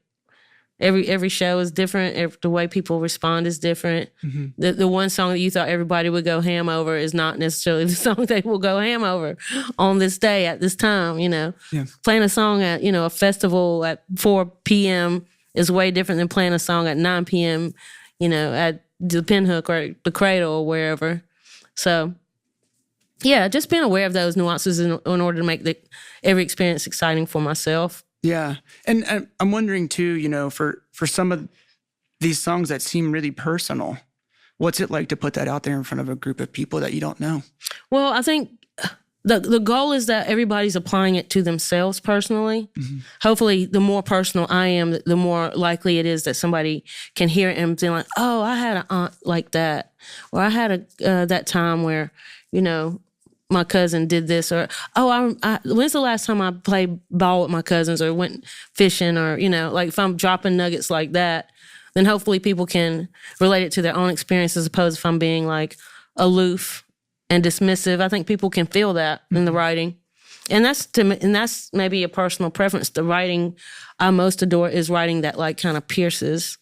every show is different. The way people respond is different. Mm-hmm. The one song that you thought everybody would go ham over is not necessarily the song they will go ham over on this day at this time. Yeah. Playing a song at a festival at 4 p.m. is way different than playing a song at 9 p.m. At the Pinhook or the Cradle or wherever. So, yeah, just being aware of those nuances in order to make every experience exciting for myself. Yeah. And I'm wondering too, for some of these songs that seem really personal, what's it like to put that out there in front of a group of people that you don't know? Well, I think the goal is that everybody's applying it to themselves personally. Mm-hmm. Hopefully, the more personal I am, the more likely it is that somebody can hear it and be like, oh, I had an aunt like that. Or I had that time where, my cousin did this, or when's the last time I played ball with my cousins or went fishing, or if I'm dropping nuggets like that, then hopefully people can relate it to their own experience as opposed to if I'm being like aloof and dismissive. I think people can feel that in the writing, and that's maybe a personal preference. The writing I most adore is writing that like kind of pierces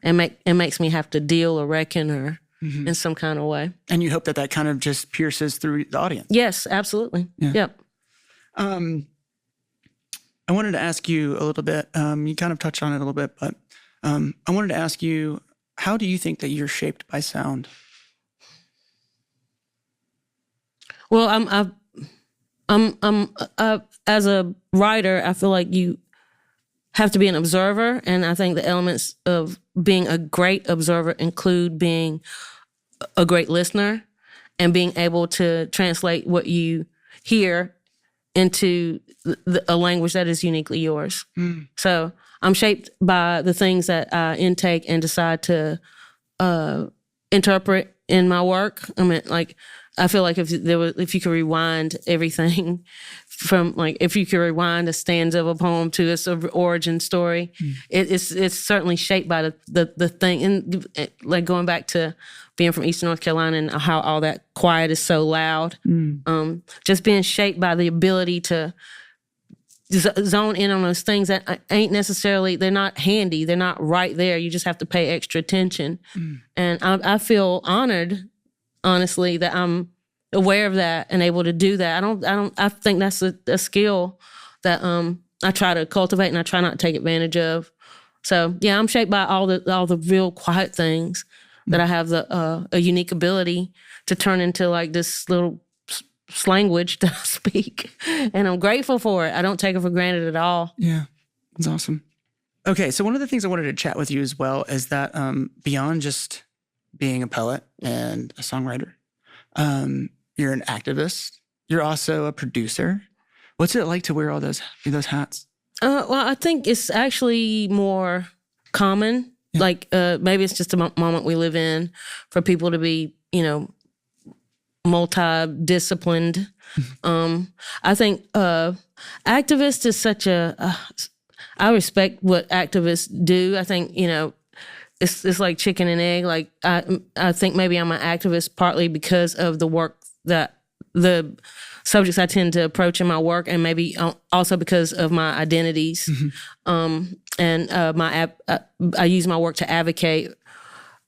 and makes me have to deal or reckon or. Mm-hmm. In some kind of way. And you hope that kind of just pierces through the audience. Yes, absolutely. Yeah. Yep. I wanted to ask you a little bit, you kind of touched on it a little bit, but I wanted to ask you, how do you think that you're shaped by sound? Well, As a writer, I feel like you have to be an observer, and I think the elements of being a great observer include being a great listener and being able to translate what you hear into a language that is uniquely yours. So I'm shaped by the things that I intake and decide to interpret in my work. I mean, like, I feel like if you could rewind everything from, like, if you could rewind a stanza of a poem to its origin story, it's certainly shaped by the thing. And like going back to being from Eastern North Carolina and how all that quiet is so loud, just being shaped by the ability to zone in on those things that ain't necessarily, they're not handy, they're not right there. You just have to pay extra attention. And I feel honored, honestly, that I'm aware of that and able to do that. I think that's a skill that I try to cultivate and I try not to take advantage of. So yeah, I'm shaped by all the real quiet things that I have a unique ability to turn into, like, this little language that I speak, and I'm grateful for it. I don't take it for granted at all. Yeah, that's awesome. Okay, so one of the things I wanted to chat with you as well is that beyond just being a poet and a songwriter, you're an activist. You're also a producer. What's it like to wear all those hats? Well, I think it's actually more common. Yeah. Like maybe it's just a moment we live in for people to be, multi-disciplined. I think activist is such I respect what activists do. I think, it's like chicken and egg. Like I think maybe I'm an activist partly because of the work that the subjects I tend to approach in my work, and maybe also because of my identities. And I use my work to advocate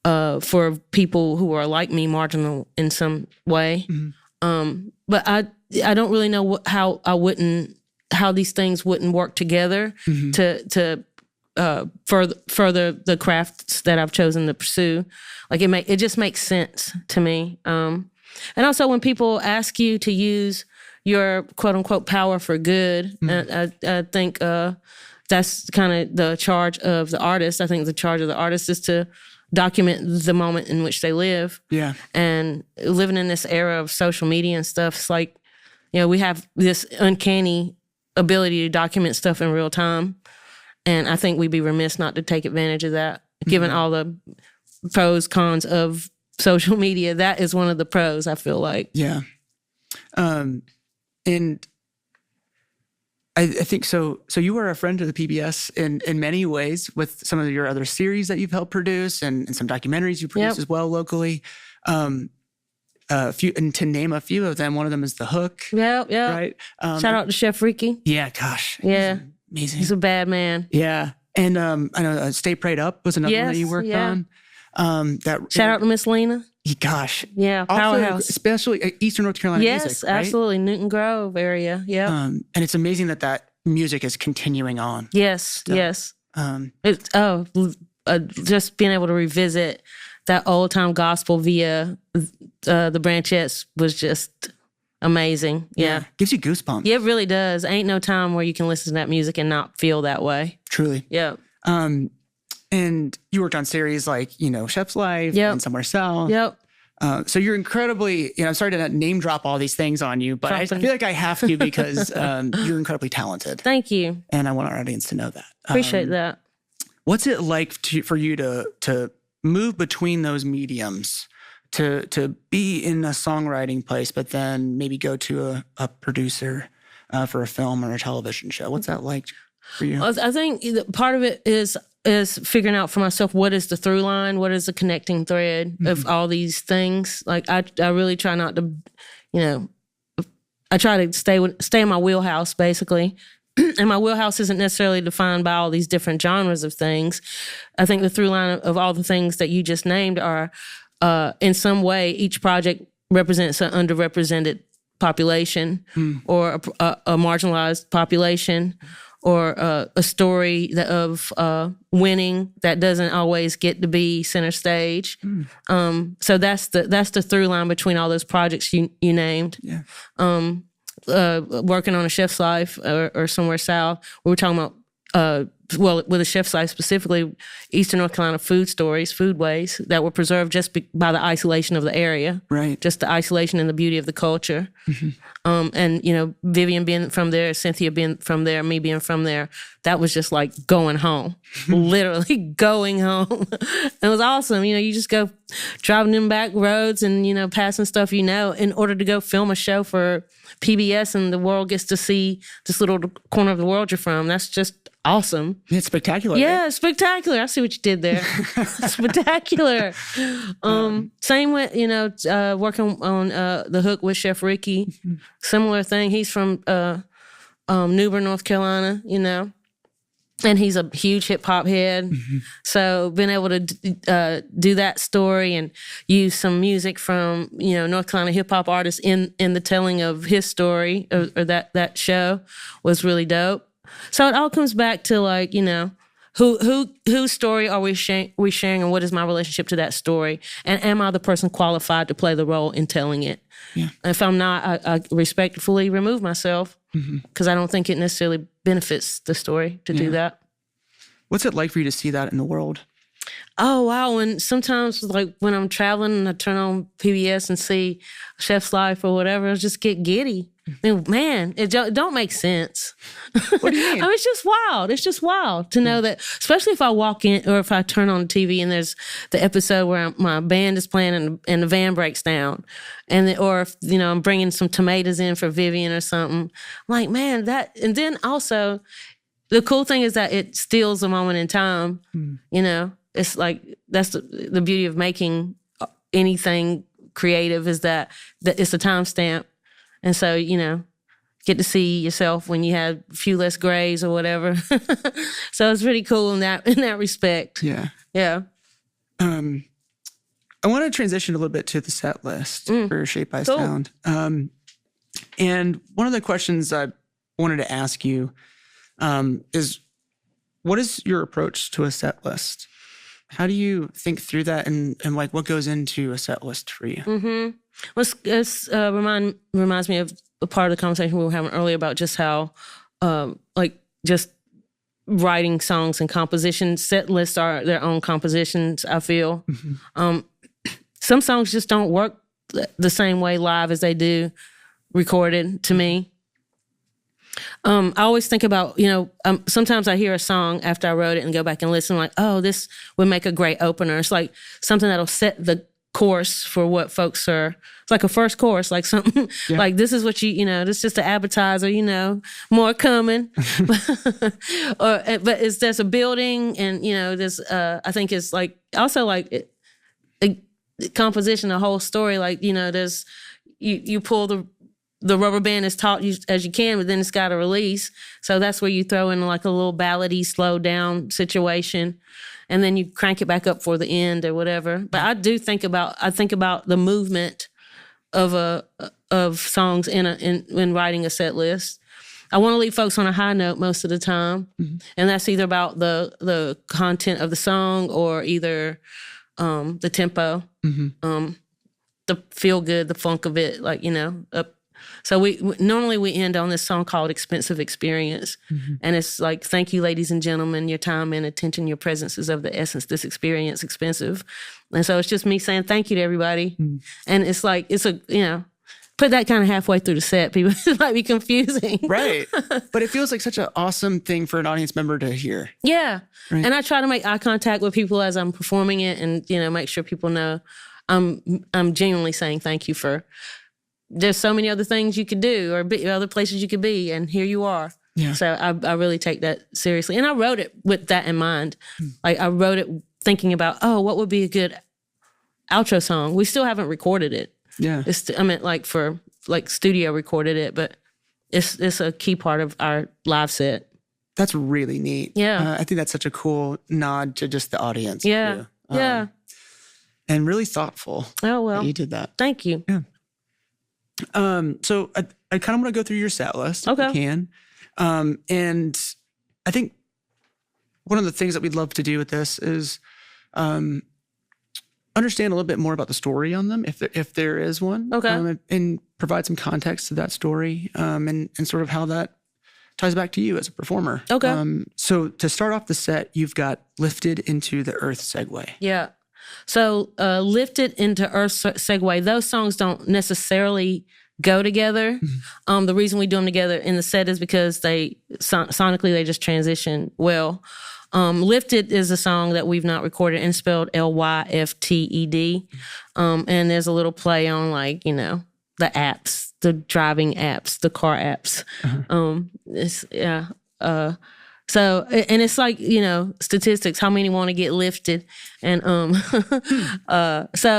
for people who are like me, marginal in some way. But I don't really know how these things wouldn't work together to further the crafts that I've chosen to pursue. Like it just makes sense to me. And also when people ask you to use your quote unquote power for good, I think that's kind of the charge of the artist. I think the charge of the artist is to document the moment in which they live. Yeah. And living in this era of social media and stuff, it's like, we have this uncanny ability to document stuff in real time. And I think we'd be remiss not to take advantage of that, given all the pros, cons of social media. That is one of the pros, I feel like. Yeah. And I think so. So you are a friend of the PBS in many ways with some of your other series that you've helped produce and some documentaries you produce as well locally. And to name a few of them, one of them is The Hook. Yeah. Right. Shout out to Chef Ricky. Yeah. Gosh. Yeah. Amazing. He's a bad man. Yeah. And I know Stay Prayed Up was another one that you worked on. Shout out to Miss Lena. Gosh. Yeah, powerhouse. Also, especially Eastern North Carolina music, right? Yes, absolutely. Newton Grove area, yeah. And it's amazing that music is continuing on. Yes, yes. Just being able to revisit that old-time gospel via the Branchettes was just amazing. Yeah. Gives you goosebumps. Yeah, it really does. Ain't no time where you can listen to that music and not feel that way. Truly. Yeah. And you worked on series like, Chef's Life and Somewhere South. Yep. So you're incredibly, I'm sorry to name drop all these things on you, but I feel like I have to because you're incredibly talented. Thank you. And I want our audience to know that. Appreciate that. What's it like for you to move between those mediums, to be in a songwriting place, but then maybe go to a producer for a film or a television show? What's that like for you? Well, I think part of it is figuring out for myself what is the through line, what is the connecting thread of all these things. Like I really try not to, I try to stay in my wheelhouse basically. And my wheelhouse isn't necessarily defined by all these different genres of things. I think the through line of all the things that you just named are, in some way, each project represents an underrepresented population or a marginalized population, or a story of winning that doesn't always get to be center stage. So that's the through line between all those projects you named. Yeah. working on a chef's life or somewhere south, we were talking about, with a chef's life specifically, Eastern North Carolina foodways that were preserved just by the isolation of the area. Right. Just the isolation and the beauty of the culture. And, Vivian being from there, Cynthia being from there, me being from there, that was just like going home, literally going home. It was awesome. You just go driving them back roads and, passing stuff, in order to go film a show for PBS, and the world gets to see this little corner of the world you're from. That's just awesome. It's spectacular. Yeah, right? spectacular. I see what you did there. Spectacular. Same with, working on The Hook with Chef Ricky. Similar thing. He's from New Bern, North Carolina, and he's a huge hip hop head. So being able to do that story and use some music from, North Carolina hip hop artists in the telling of his story or that show was really dope. So it all comes back to like, whose story are we sharing, and what is my relationship to that story? And am I the person qualified to play the role in telling it? Yeah. If I'm not, I respectfully remove myself because I don't think it necessarily benefits the story to do that. What's it like for you to see that in the world? Oh, wow. And sometimes, like, when I'm traveling and I turn on PBS and see Chef's Life or whatever, I just get giddy. I mean, man, it don't make sense. What do you mean? It's just wild. It's just wild to know that, especially if I walk in or if I turn on the TV and there's the episode where my band is playing and the van breaks down. Or if, I'm bringing some tomatoes in for Vivian or something. I'm like, man, and then also, the cool thing is that it steals a moment in time. It's like, that's the beauty of making anything creative, is that it's a timestamp. And so, get to see yourself when you had a few less grays or whatever. So it's pretty cool in that respect. Yeah. Yeah. I want to transition a little bit to the set list for Shape by Cool. Sound. And one of the questions I wanted to ask you is, what is your approach to a set list? How do you think through that, and like what goes into a set list for you? Well, it reminds me of a part of the conversation we were having earlier about just how, just writing songs and compositions. Set lists are their own compositions, I feel. Some songs just don't work the same way live as they do recorded to me. I always think about, sometimes I hear a song after I wrote it and go back and listen, like, oh, this would make a great opener. It's like something that'll set the course for what folks are. It's like a first course, like something like, this is what this is just an appetizer, more coming. But there's a building, and there's I think it's like also like a composition, a whole story. Like there's you pull the rubber band as taut as you can, but then it's got to release. So that's where you throw in like a little ballady, slow down situation, and then you crank it back up for the end or whatever. But I think about the movement of songs in writing a set list. I want to leave folks on a high note most of the time, and that's either about the content of the song or either the tempo, the feel good, the funk of it, like up. So we normally end on this song called Expensive Experience. And it's like, thank you, ladies and gentlemen, your time and attention, your presence is of the essence, this experience expensive. And so it's just me saying thank you to everybody. And it's like, put that kind of halfway through the set. People, it might be confusing. Right. But it feels like such an awesome thing for an audience member to hear. Yeah. Right. And I try to make eye contact with people as I'm performing it and, make sure people know I'm genuinely saying thank you for... There's so many other things you could do or other places you could be, and here you are. Yeah. So I really take that seriously. And I wrote it with that in mind. Like I wrote it thinking about, what would be a good outro song? We still haven't recorded it. Yeah. Studio recorded it, but it's a key part of our live set. That's really neat. Yeah. I think that's such a cool nod to just the audience. Yeah. Too. Yeah. And really thoughtful. Oh, well. That you did that. Thank you. Yeah. So I kind of want to go through your set list. Okay. If you can. And I think one of the things that we'd love to do with this is understand a little bit more about the story on them, if there is one. Okay. And provide some context to that story and sort of how that ties back to you as a performer. Okay. So to start off the set, you've got Lifted into the Earth segue. Yeah. So Lifted into Earth segue, those songs don't necessarily go together. The reason we do them together in the set is because they sonically they just transition well. Lifted is a song that we've not recorded and spelled Lyfted. And there's a little play on like, you know, the apps, the driving apps, the car apps. So, and it's like, you know, statistics, how many want to get lifted. And so,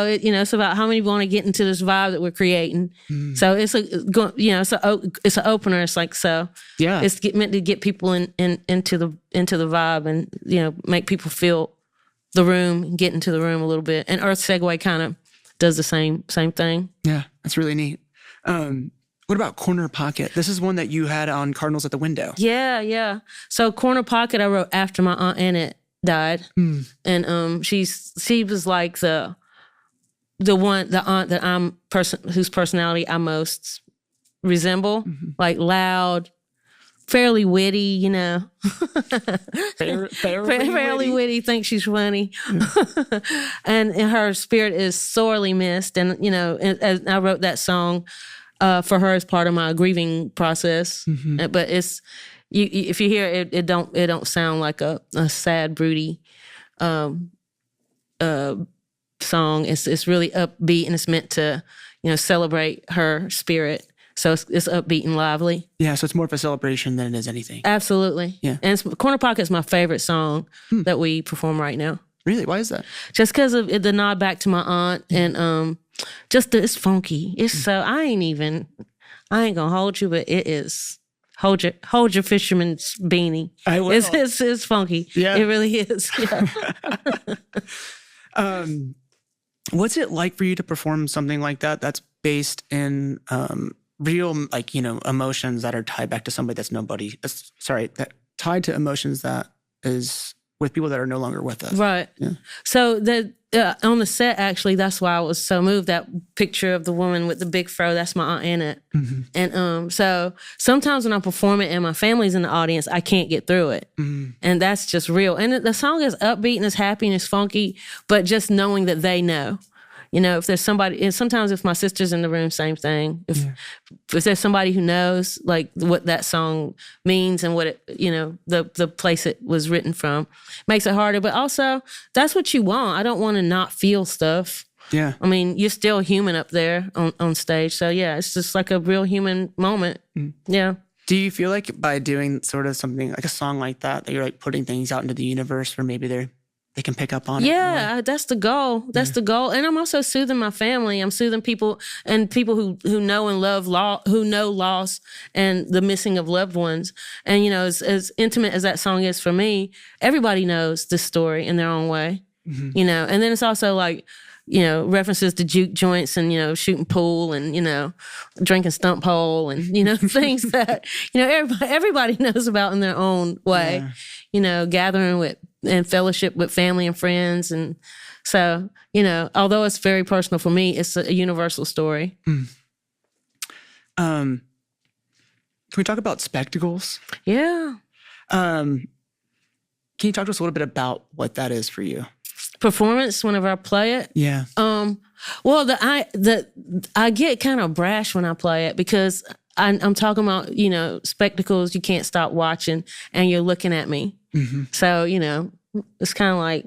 it's about how many want to get into this vibe that we're creating. So it's it's an opener. It's like, so yeah, it's meant to get people into the vibe and, you know, make people feel the room, get into the room a little bit. And Earth Segue kind of does the same thing. Yeah, that's really neat. What about Corner Pocket? This is one that you had on Cardinals at the Window. Yeah. So Corner Pocket I wrote after my Aunt Annette died. And she was like the aunt that whose personality I most resemble. Like loud, fairly witty, you know. fairly witty, thinks she's funny. And her spirit is sorely missed. And, you know, and I wrote that song for her as part of my grieving process. But it's, if you hear it, it don't sound like a sad, broody song. It's really upbeat and it's meant to, you know, celebrate her spirit. So it's upbeat and lively. Yeah, so it's more of a celebration than it is anything. Absolutely. Yeah. And Corner Pocket's my favorite song that we perform right now. Really? Why is that? Just because of the nod back to my aunt and it's funky. It's so I ain't gonna hold you, but it is. Hold your fisherman's beanie. I will. It's funky. Yeah. It really is. Yeah. What's it like for you to perform something like that that's based in real, like, you know, emotions that are tied back to somebody that tied to emotions that is with people that are no longer with us. Right. Yeah. So on the set, actually, that's why I was so moved. That picture of the woman with the big fro, that's my Aunt Annette. And so sometimes when I perform it and my family's in the audience, I can't get through it. And that's just real. And the song is upbeat and it's happy and it's funky, but just knowing that they know. You know, if there's somebody, and sometimes if my sister's in the room, same thing. If there's somebody who knows like what that song means and what it, you know, the place it was written from, makes it harder. But also, that's what you want. I don't want to not feel stuff. Yeah. I mean, you're still human up there on stage. So yeah, it's just like a real human moment. Yeah. Do you feel like by doing sort of something like a song like that you're like putting things out into the universe where maybe they can pick up on it? Yeah, that's the goal. That's the goal. And I'm also soothing my family. I'm soothing people and people who know and love who know loss and the missing of loved ones. And, you know, as intimate as that song is for me, everybody knows this story in their own way, you know. And then it's also like, you know, references to juke joints and, you know, shooting pool and, you know, drinking stump hole and, you know, things that, you know, everybody knows about in their own way, you know, gathering with and fellowship with family and friends. And so, you know, although it's very personal for me, it's a universal story. Can we talk about spectacles? Yeah. Can you talk to us a little bit about what that is for you? Performance whenever I play it. Yeah. Well, I get kind of brash when I play it because I'm talking about, you know, spectacles. You can't stop watching, and you're looking at me. So, you know, it's kind of like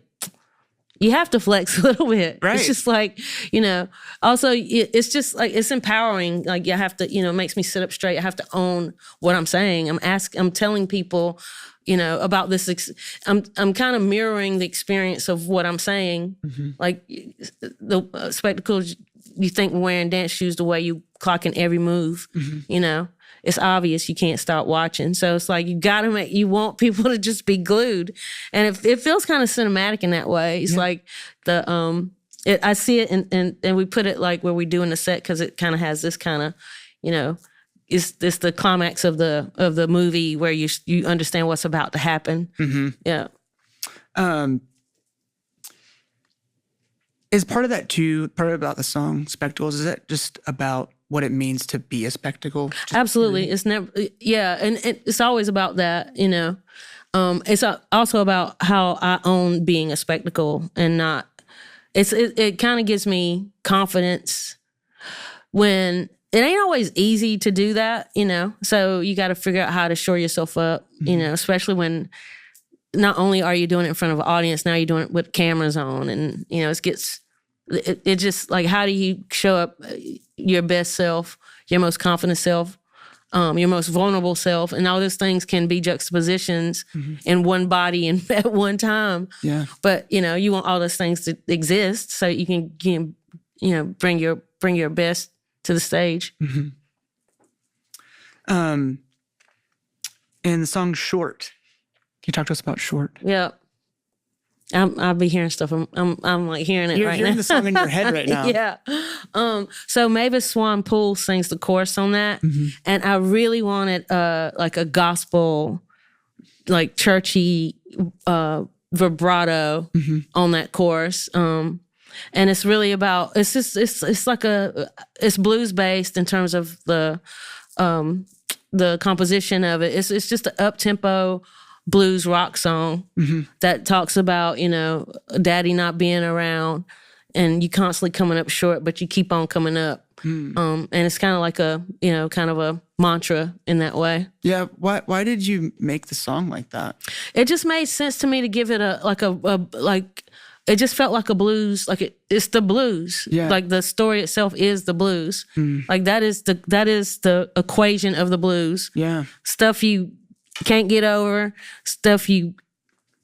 you have to flex a little bit. Right. It's just like, you know. Also, it's just like it's empowering. Like you have to, you know, it makes me sit up straight. I have to own what I'm saying. I'm telling people, you know, about this. I'm kind of mirroring the experience of what I'm saying. Like the spectacles you think wearing dance shoes the way you clocking every move, you know, it's obvious you can't stop watching. So it's like you want people to just be glued. And it feels kind of cinematic in that way. It's like I see it and we put it like where we do in the set because it kind of has this kind of, you know, it's the climax of the movie where you understand what's about to happen. Yeah. Is part of that too, part about the song Spectacles, is it just about what it means to be a spectacle? Absolutely. It's never, yeah. And it's always about that, you know. It's also about how I own being a spectacle and not, it kind of gives me confidence when it ain't always easy to do that, you know. So you got to figure out how to shore yourself up, you know, especially when not only are you doing it in front of an audience, now you're doing it with cameras on, and, you know, it just like, how do you show up your best self, your most confident self, your most vulnerable self, and all those things can be juxtapositions in one body and at one time. Yeah. But, you know, you want all those things to exist so you can you know, bring your best to the stage. And the song "Short." Can you talk to us about "Short"? Yeah. I'll be hearing stuff. I'm like hearing it You're right hearing now. the song in your head right now. Yeah. So Mavis Swan Poole sings the chorus on that, and I really wanted like a gospel, like churchy vibrato on that chorus. And it's really about, it's like it's blues based in terms of the composition of it. It's just an up tempo blues rock song that talks about, you know, daddy not being around and you constantly coming up short, but you keep on coming up. And it's kind of like a, you know, kind of a mantra in that way. Yeah. Why did you make the song like that? It just made sense to me to give it it just felt like a blues, like it's the blues. Yeah. Like the story itself is the blues. Like that is the equation of the blues. Yeah. Stuff you can't get over, stuff you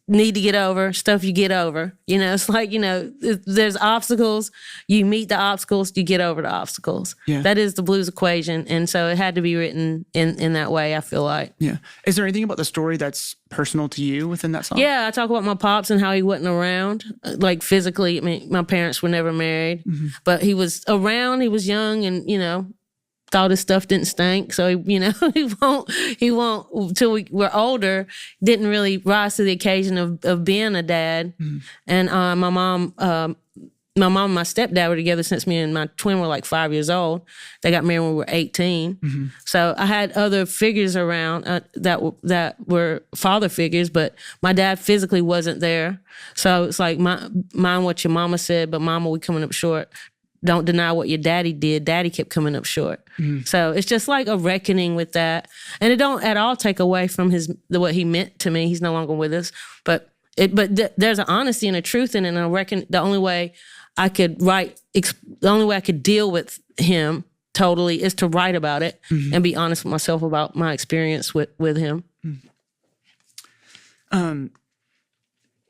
need to get over, stuff you get over. You know, it's like, you know, there's obstacles, you meet the obstacles, you get over the obstacles. Yeah. That is the blues equation. And so it had to be written in that way, I feel like. Yeah. Is there anything about the story that's personal to you within that song? Yeah, I talk about my pops and how he wasn't around, like physically. I mean, my parents were never married, but he was around, he was young and, you know, thought his stuff didn't stink. So, you know, he won't, till we were older, didn't really rise to the occasion of being a dad. And my mom and my stepdad were together since me and my twin were like 5 years old. They got married when we were 18. So I had other figures around that were father figures, but my dad physically wasn't there. So it's like, mind what your mama said, but mama, we coming up short. Don't deny what your daddy did. Daddy kept coming up short. So it's just like a reckoning with that. And it don't at all take away from what he meant to me. He's no longer with us. But there's an honesty and a truth in it. And I reckon the only way I could deal with him totally is to write about it and be honest with myself about my experience with him. Can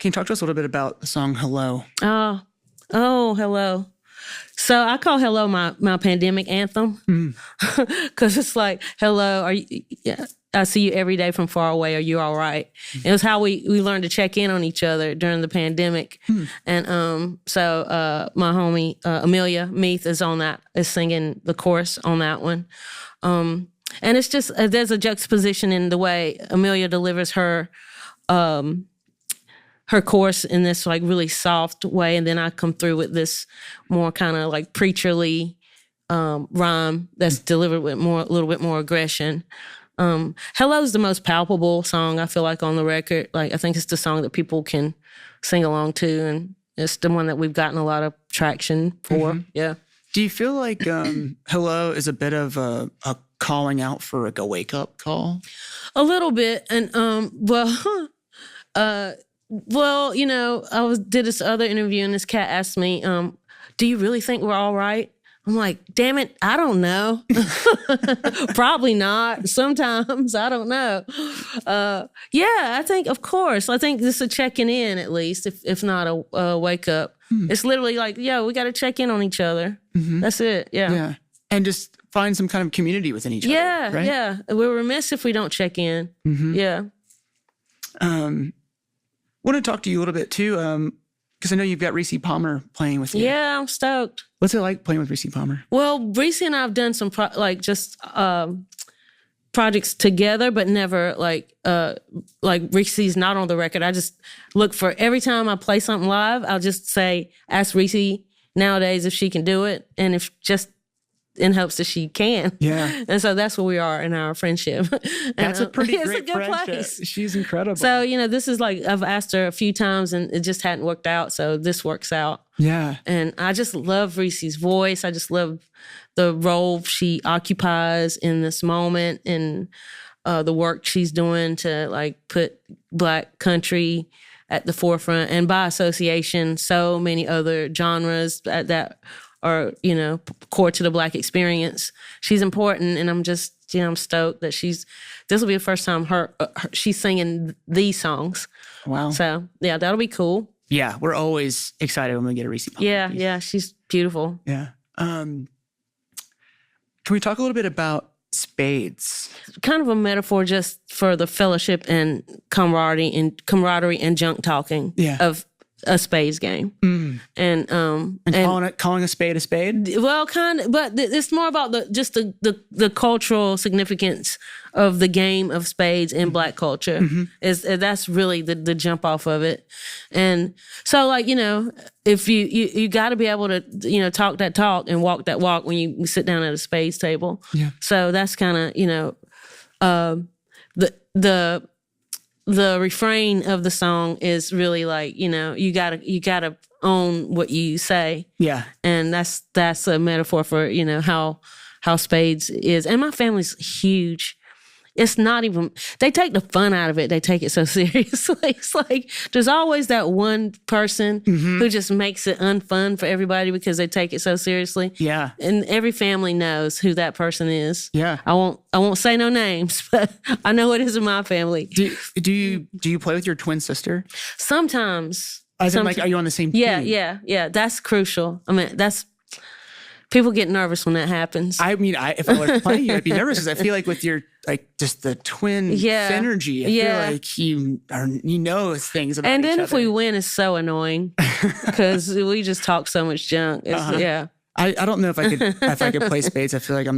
you talk to us a little bit about the song "Hello"? Oh, hello. So I call "Hello" my pandemic anthem because it's like, hello, I see you every day from far away. Are you all right? It was how we learned to check in on each other during the pandemic. And so my homie Amelia Meath is singing the chorus on that one. And it's just, there's a juxtaposition in the way Amelia delivers her chorus in this like really soft way, and then I come through with this more kind of like preacherly rhyme that's delivered with a little bit more aggression. Hello's the most palpable song I feel like on the record. Like I think it's the song that people can sing along to, and it's the one that we've gotten a lot of traction for. Yeah. Do you feel like "Hello" is a bit of a calling out for like a wake up call? A little bit, and well, you know, did this other interview and this cat asked me, do you really think we're all right? I'm like, damn it, I don't know. Probably not. Sometimes, I don't know. Yeah, I think, of course. I think this is a checking in at least, if not a wake up. It's literally like, yeah, we got to check in on each other. That's it, yeah. And just find some kind of community within each other, right? Yeah. We're remiss if we don't check in. Yeah. I want to talk to you a little bit too, because I know you've got Reese Palmer playing with you. Yeah, I'm stoked. What's it like playing with Reese Palmer? Well, Reese and I have done some projects together, but never like Reese's not on the record. I just look for, every time I play something live, I'll just say, ask Reese nowadays if she can do it, and if just in hopes that she can. Yeah. And so that's where we are in our friendship. That's a pretty it's great a good friendship. place. She's incredible. So, this is like, I've asked her a few times and it just hadn't worked out. So this works out. Yeah. And I just love Reese's voice. I just love the role she occupies in this moment and the work she's doing to like put Black country at the forefront. And by association, so many other genres that are, core to the Black experience. She's important, and I'm just, I'm stoked that this will be the first time she's singing these songs. Wow. So, yeah, that'll be cool. Yeah, we're always excited when we get a Reese Pop. Yeah, she's beautiful. Yeah. Can we talk a little bit about spades? Kind of a metaphor just for the fellowship and camaraderie and junk talking of a spades game. And calling a spade a spade? Well, kind of, but it's more about the cultural significance of the game of spades in Black culture. That's really the jump off of it. And so, like, if you got to be able to, talk that talk and walk that walk when you sit down at a spades table. Yeah. So that's kind of, the refrain of the song is really like, you gotta own what you say. Yeah. And that's a metaphor for, how spades is. And my family's huge. It's not even, they take the fun out of it. They take it so seriously. It's like, there's always that one person who just makes it unfun for everybody because they take it so seriously. Yeah. And every family knows who that person is. Yeah. I won't say no names, but I know it is in my family. Do you play with your twin sister? Sometimes. As in, like, are you on the same team? Yeah. That's crucial. I mean, people get nervous when that happens. I mean, if I was playing you, I'd be nervous because I feel like with your, like, just the twin synergy, I feel like you know things about and each then other. if we win, it's so annoying because we just talk so much junk. Yeah. I don't know if I could play spades. I feel like I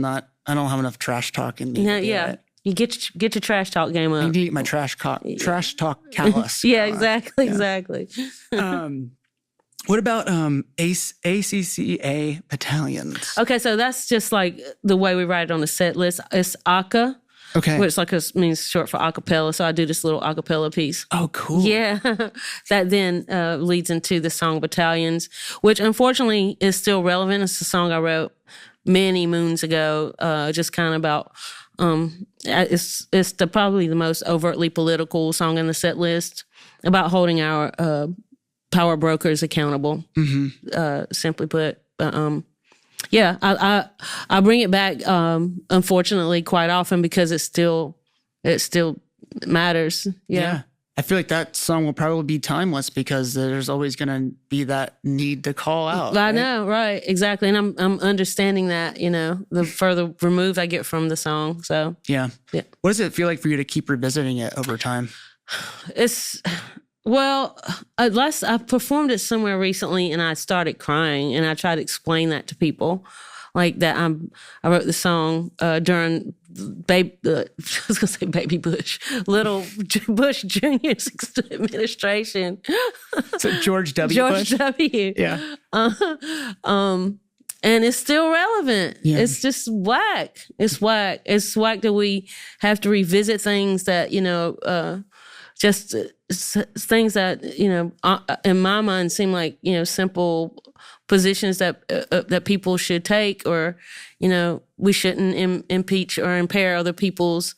don't have enough trash talk in me. Yeah. You get your trash talk game up. I need to get my trash talk callus. Exactly. What about ACCA battalions? Okay, so that's just like the way we write it on the set list. It's ACA, which means short for acapella. So I do this little acapella piece. Oh, cool. Yeah, that then leads into the song Battalions, which unfortunately is still relevant. It's a song I wrote many moons ago, just kind of about. It's probably the most overtly political song in the set list about holding our power brokers accountable, simply put. I bring it back, unfortunately, quite often because it still matters. Yeah. I feel like that song will probably be timeless because there's always going to be that need to call out. I know, right? Exactly. And I'm understanding that, the further removed I get from the song. So yeah. What does it feel like for you to keep revisiting it over time? Well, I performed it somewhere recently and I started crying and I tried to explain that to people. Like that I wrote the song during I was going to say Baby Bush, Little Bush Jr.'s administration. So George W. George Bush? W. Yeah. And it's still relevant. Yeah. It's just whack. It's whack. It's whack that we have to revisit things that, just things that, in my mind seem like, simple positions that people should take, or, we shouldn't impeach or impair other people's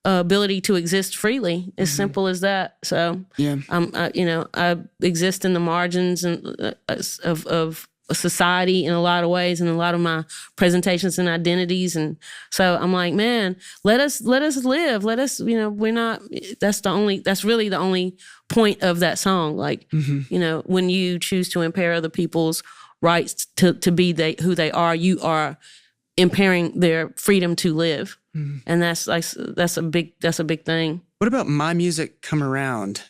ability to exist freely. As simple as that. So, I exist in the margins and of society in a lot of ways, and a lot of my presentations and identities. And so I'm like, man, let us live. Let us, that's really the only point of that song. Like, when you choose to impair other people's rights to be who they are, you are impairing their freedom to live. And that's a big thing. What about My Music Come Around?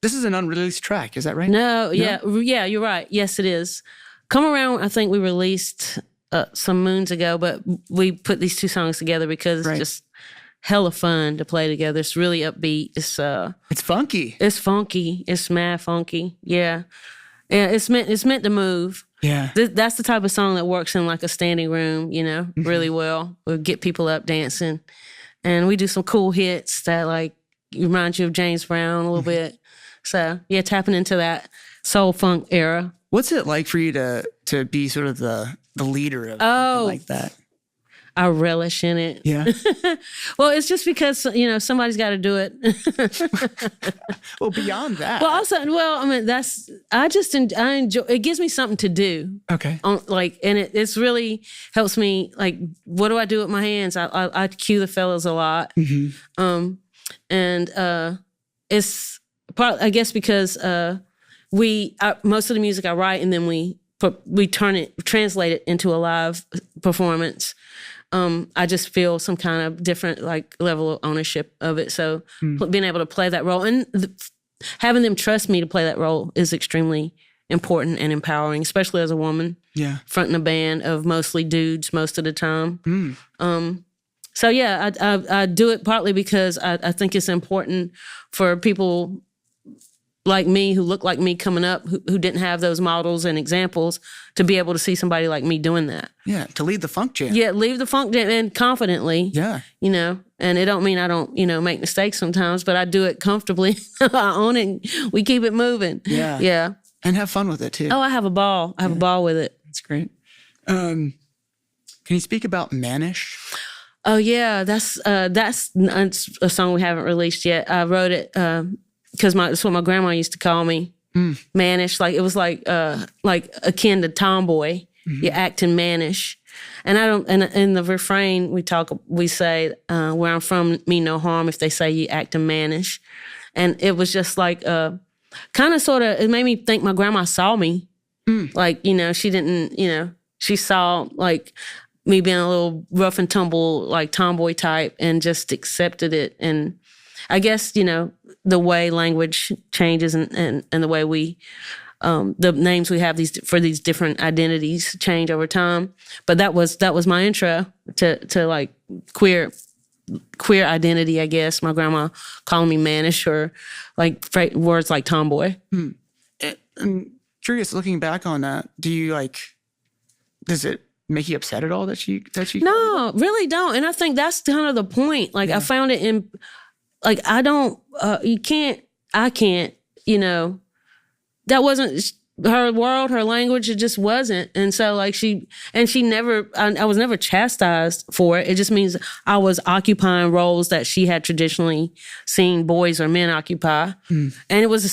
This is an unreleased track, is that right? No, yeah, you're right. Yes, it is. Come Around, I think we released some moons ago, but we put these two songs together because it's just hella fun to play together. It's really upbeat. It's funky. It's funky. It's mad funky. Yeah. Yeah, it's meant to move. Yeah. That's the type of song that works in like a standing room, you know, really well. We'll get people up dancing. And we do some cool hits that like remind you of James Brown a little bit. So yeah, tapping into that soul funk era. What's it like for you to be sort of the leader of something like that? I relish in it. Yeah. Well, it's just because, you know, somebody's got to do it. Well, beyond that. Well, also, I mean, I enjoy, it gives me something to do. Okay. And it's really helps me, like, what do I do with my hands? I cue the fellas a lot. Mm-hmm. It's part, I guess, because most of the music I write and then we translate it into a live performance. I just feel some kind of different like level of ownership of it. So being able to play that role and having them trust me to play that role is extremely important and empowering, especially as a woman. Yeah. Fronting a band of mostly dudes most of the time. So yeah, I do it partly because I think it's important for people like me, who look like me coming up, who didn't have those models and examples, to be able to see somebody like me doing that. Yeah, to lead the funk jam. Yeah, lead the funk jam and confidently. Yeah. You know, and it don't mean I don't, you know, make mistakes sometimes, but I do it comfortably. I own it. We keep it moving. Yeah. Yeah. And have fun with it too. Oh, I have a ball. I have a ball with it. That's great. Can you speak about Mannish? Oh yeah, that's a song we haven't released yet. I wrote it because that's what my grandma used to call me, mannish. Like it was like akin to tomboy. You're acting mannish, and I don't. And in the refrain we say, "Where I'm from, mean no harm if they say you acting mannish," and it was just like kind of sort of. It made me think my grandma saw me, like you know she didn't, you know she saw like me being a little rough and tumble like tomboy type, and just accepted it. And I guess you know. The way language changes and the way we, the names we have for these different identities change over time. But that was my intro to like queer identity, I guess. My grandma calling me mannish or like words like tomboy. I'm curious, looking back on that, does it make you upset at all that she No, really don't. And I think that's kind of the point. Like I found it in. Like, I can't, you know, that wasn't her world, her language, it just wasn't. And so, like, I was never chastised for it. It just means I was occupying roles that she had traditionally seen boys or men occupy. And it was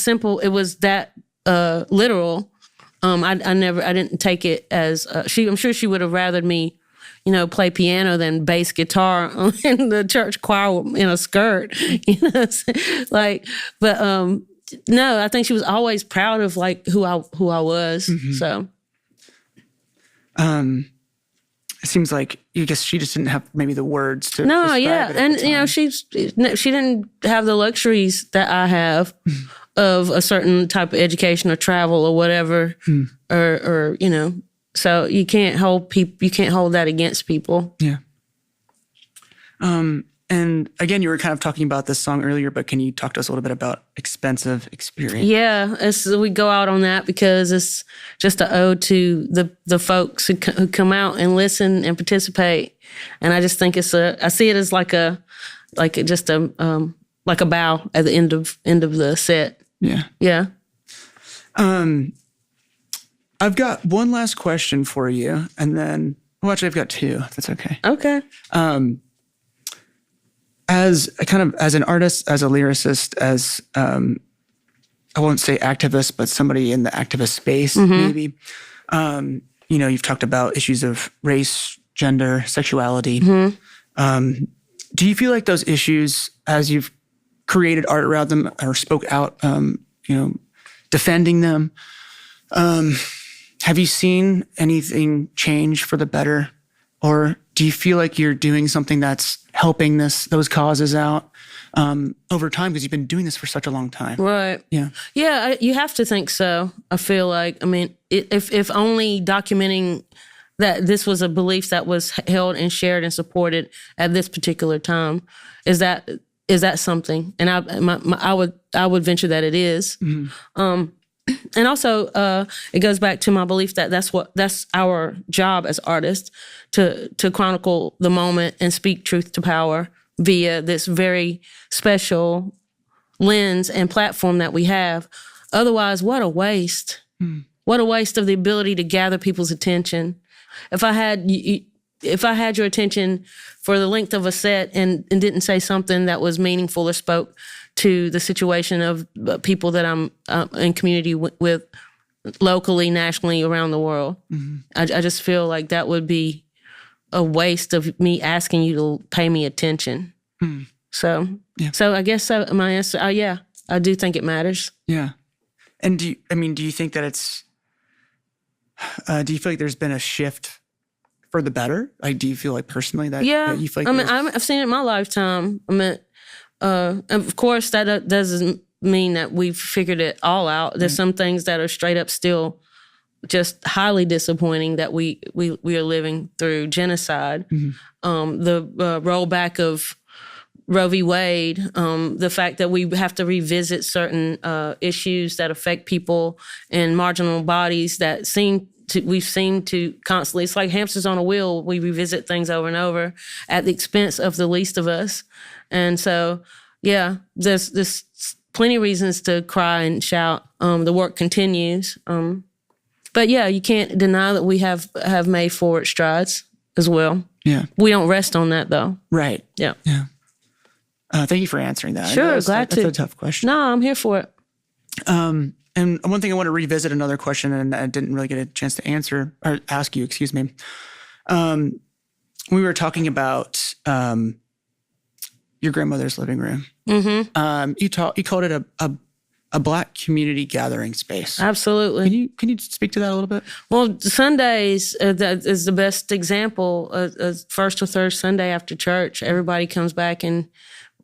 that literal. I didn't take it as, I'm sure she would have rathered me, you know, play piano than bass guitar in the church choir in a skirt, you know, like, but no, I think she was always proud of like who I was. So, it seems like I guess she just didn't have maybe the words to. No, describe yeah, it at and the time. you know, she didn't have the luxuries that I have of a certain type of education or travel or whatever, or you know. So you can't hold that against people. Yeah. And again, you were kind of talking about this song earlier, but can you talk to us a little bit about Expensive Experience? Yeah, we go out on that because it's just an ode to the folks who come out and listen and participate. And I just think I see it as like a bow at the end of the set. Yeah. Yeah. I've got one last question for you, and then actually I've got two, if that's okay. Okay. As an artist, as a lyricist, as I won't say activist, but somebody in the activist space, maybe. You know, you've talked about issues of race, gender, sexuality. Do you feel like those issues, as you've created art around them or spoke out, you know, defending them, have you seen anything change for the better? Or do you feel like you're doing something that's helping those causes out over time because you've been doing this for such a long time? Right. Yeah. Yeah, you have to think so. I feel like, I mean, if only documenting that this was a belief that was held and shared and supported at this particular time, is that something? And I would venture that it is. And also, it goes back to my belief that that's our job as artists, to chronicle the moment and speak truth to power via this very special lens and platform that we have. Otherwise, what a waste. What a waste of the ability to gather people's attention. If I had your attention for the length of a set and didn't say something that was meaningful or spoke to the situation of people that I'm in community with locally, nationally, around the world, I just feel like that would be a waste of me asking you to pay me attention. So I guess my answer, yeah, I do think it matters. Yeah. And do you think that it's, do you feel like there's been a shift for the better? Like, do you feel like personally that you feel like I've seen it in my lifetime. Of course, that doesn't mean that we've figured it all out. There's some things that are straight up still just highly disappointing that we are living through. Genocide, the rollback of Roe v. Wade, the fact that we have to revisit certain issues that affect people in marginal bodies that we seem to constantly, it's like hamsters on a wheel. We revisit things over and over at the expense of the least of us. And so, yeah, there's plenty of reasons to cry and shout. The work continues. But yeah, you can't deny that we have made forward strides as well. Yeah. We don't rest on that though. Right. Yeah. Yeah. Thank you for answering that. Sure, glad to. That's a tough question. No, I'm here for it. And one thing I want to revisit another question, and I didn't really get a chance to answer or ask you. Excuse me. We were talking about your grandmother's living room. You called it a Black community gathering space. Absolutely. Can you speak to that a little bit? Well, Sundays that is the best example. First or third Sunday after church, everybody comes back and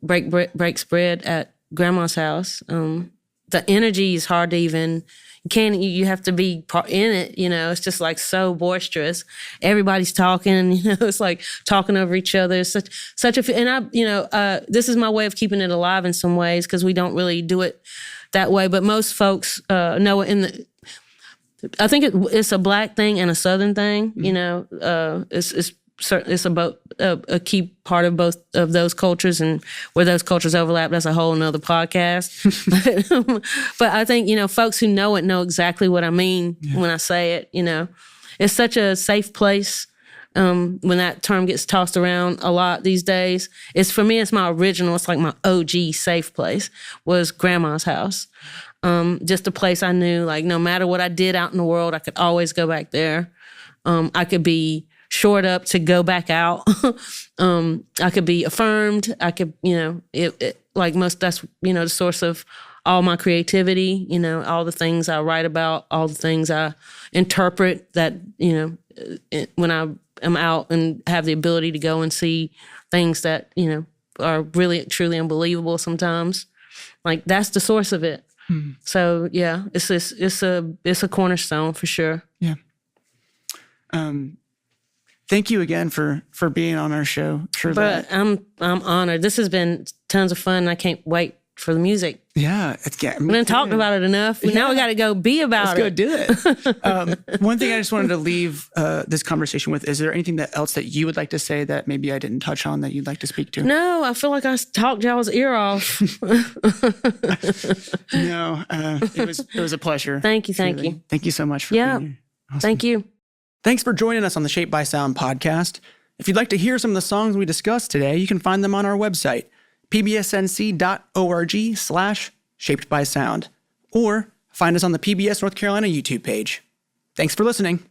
breaks bread at Grandma's house. The energy is hard to even. You have to be part in it. It's just like so boisterous. Everybody's talking. It's like talking over each other. It's such a. And this is my way of keeping it alive in some ways because we don't really do it that way. But most folks know it I think it's a Black thing and a Southern thing. It's about a key part of both of those cultures, and where those cultures overlap, that's a whole nother podcast. But I think, folks who know it know exactly what I mean when I say it. It's such a safe place. When that term gets tossed around a lot these days, it's my original, it's like my OG safe place was Grandma's house. Just a place I knew, like, no matter what I did out in the world, I could always go back there. I could be shored up to go back out. I could be affirmed. I could, that's, the source of all my creativity, all the things I write about, all the things I interpret that, when I am out and have the ability to go and see things that, are really, truly unbelievable sometimes. Like, that's the source of it. So yeah, it's a cornerstone for sure. Yeah. Thank you again for being on our show, Shirlette. But I'm honored. This has been tons of fun. I can't wait for the music. Yeah, we didn't talk about it enough. Yeah. Now we got to go be about Let's go do it. One thing I just wanted to leave this conversation with: is there anything else that you would like to say that maybe I didn't touch on that you'd like to speak to? No, I feel like I talked y'all's ear off. No, it was a pleasure. Thank you. Thank you so much for being here. Awesome. Thank you. Thanks for joining us on the Shaped by Sound podcast. If you'd like to hear some of the songs we discussed today, you can find them on our website, pbsnc.org/shapedbysound, or find us on the PBS North Carolina YouTube page. Thanks for listening.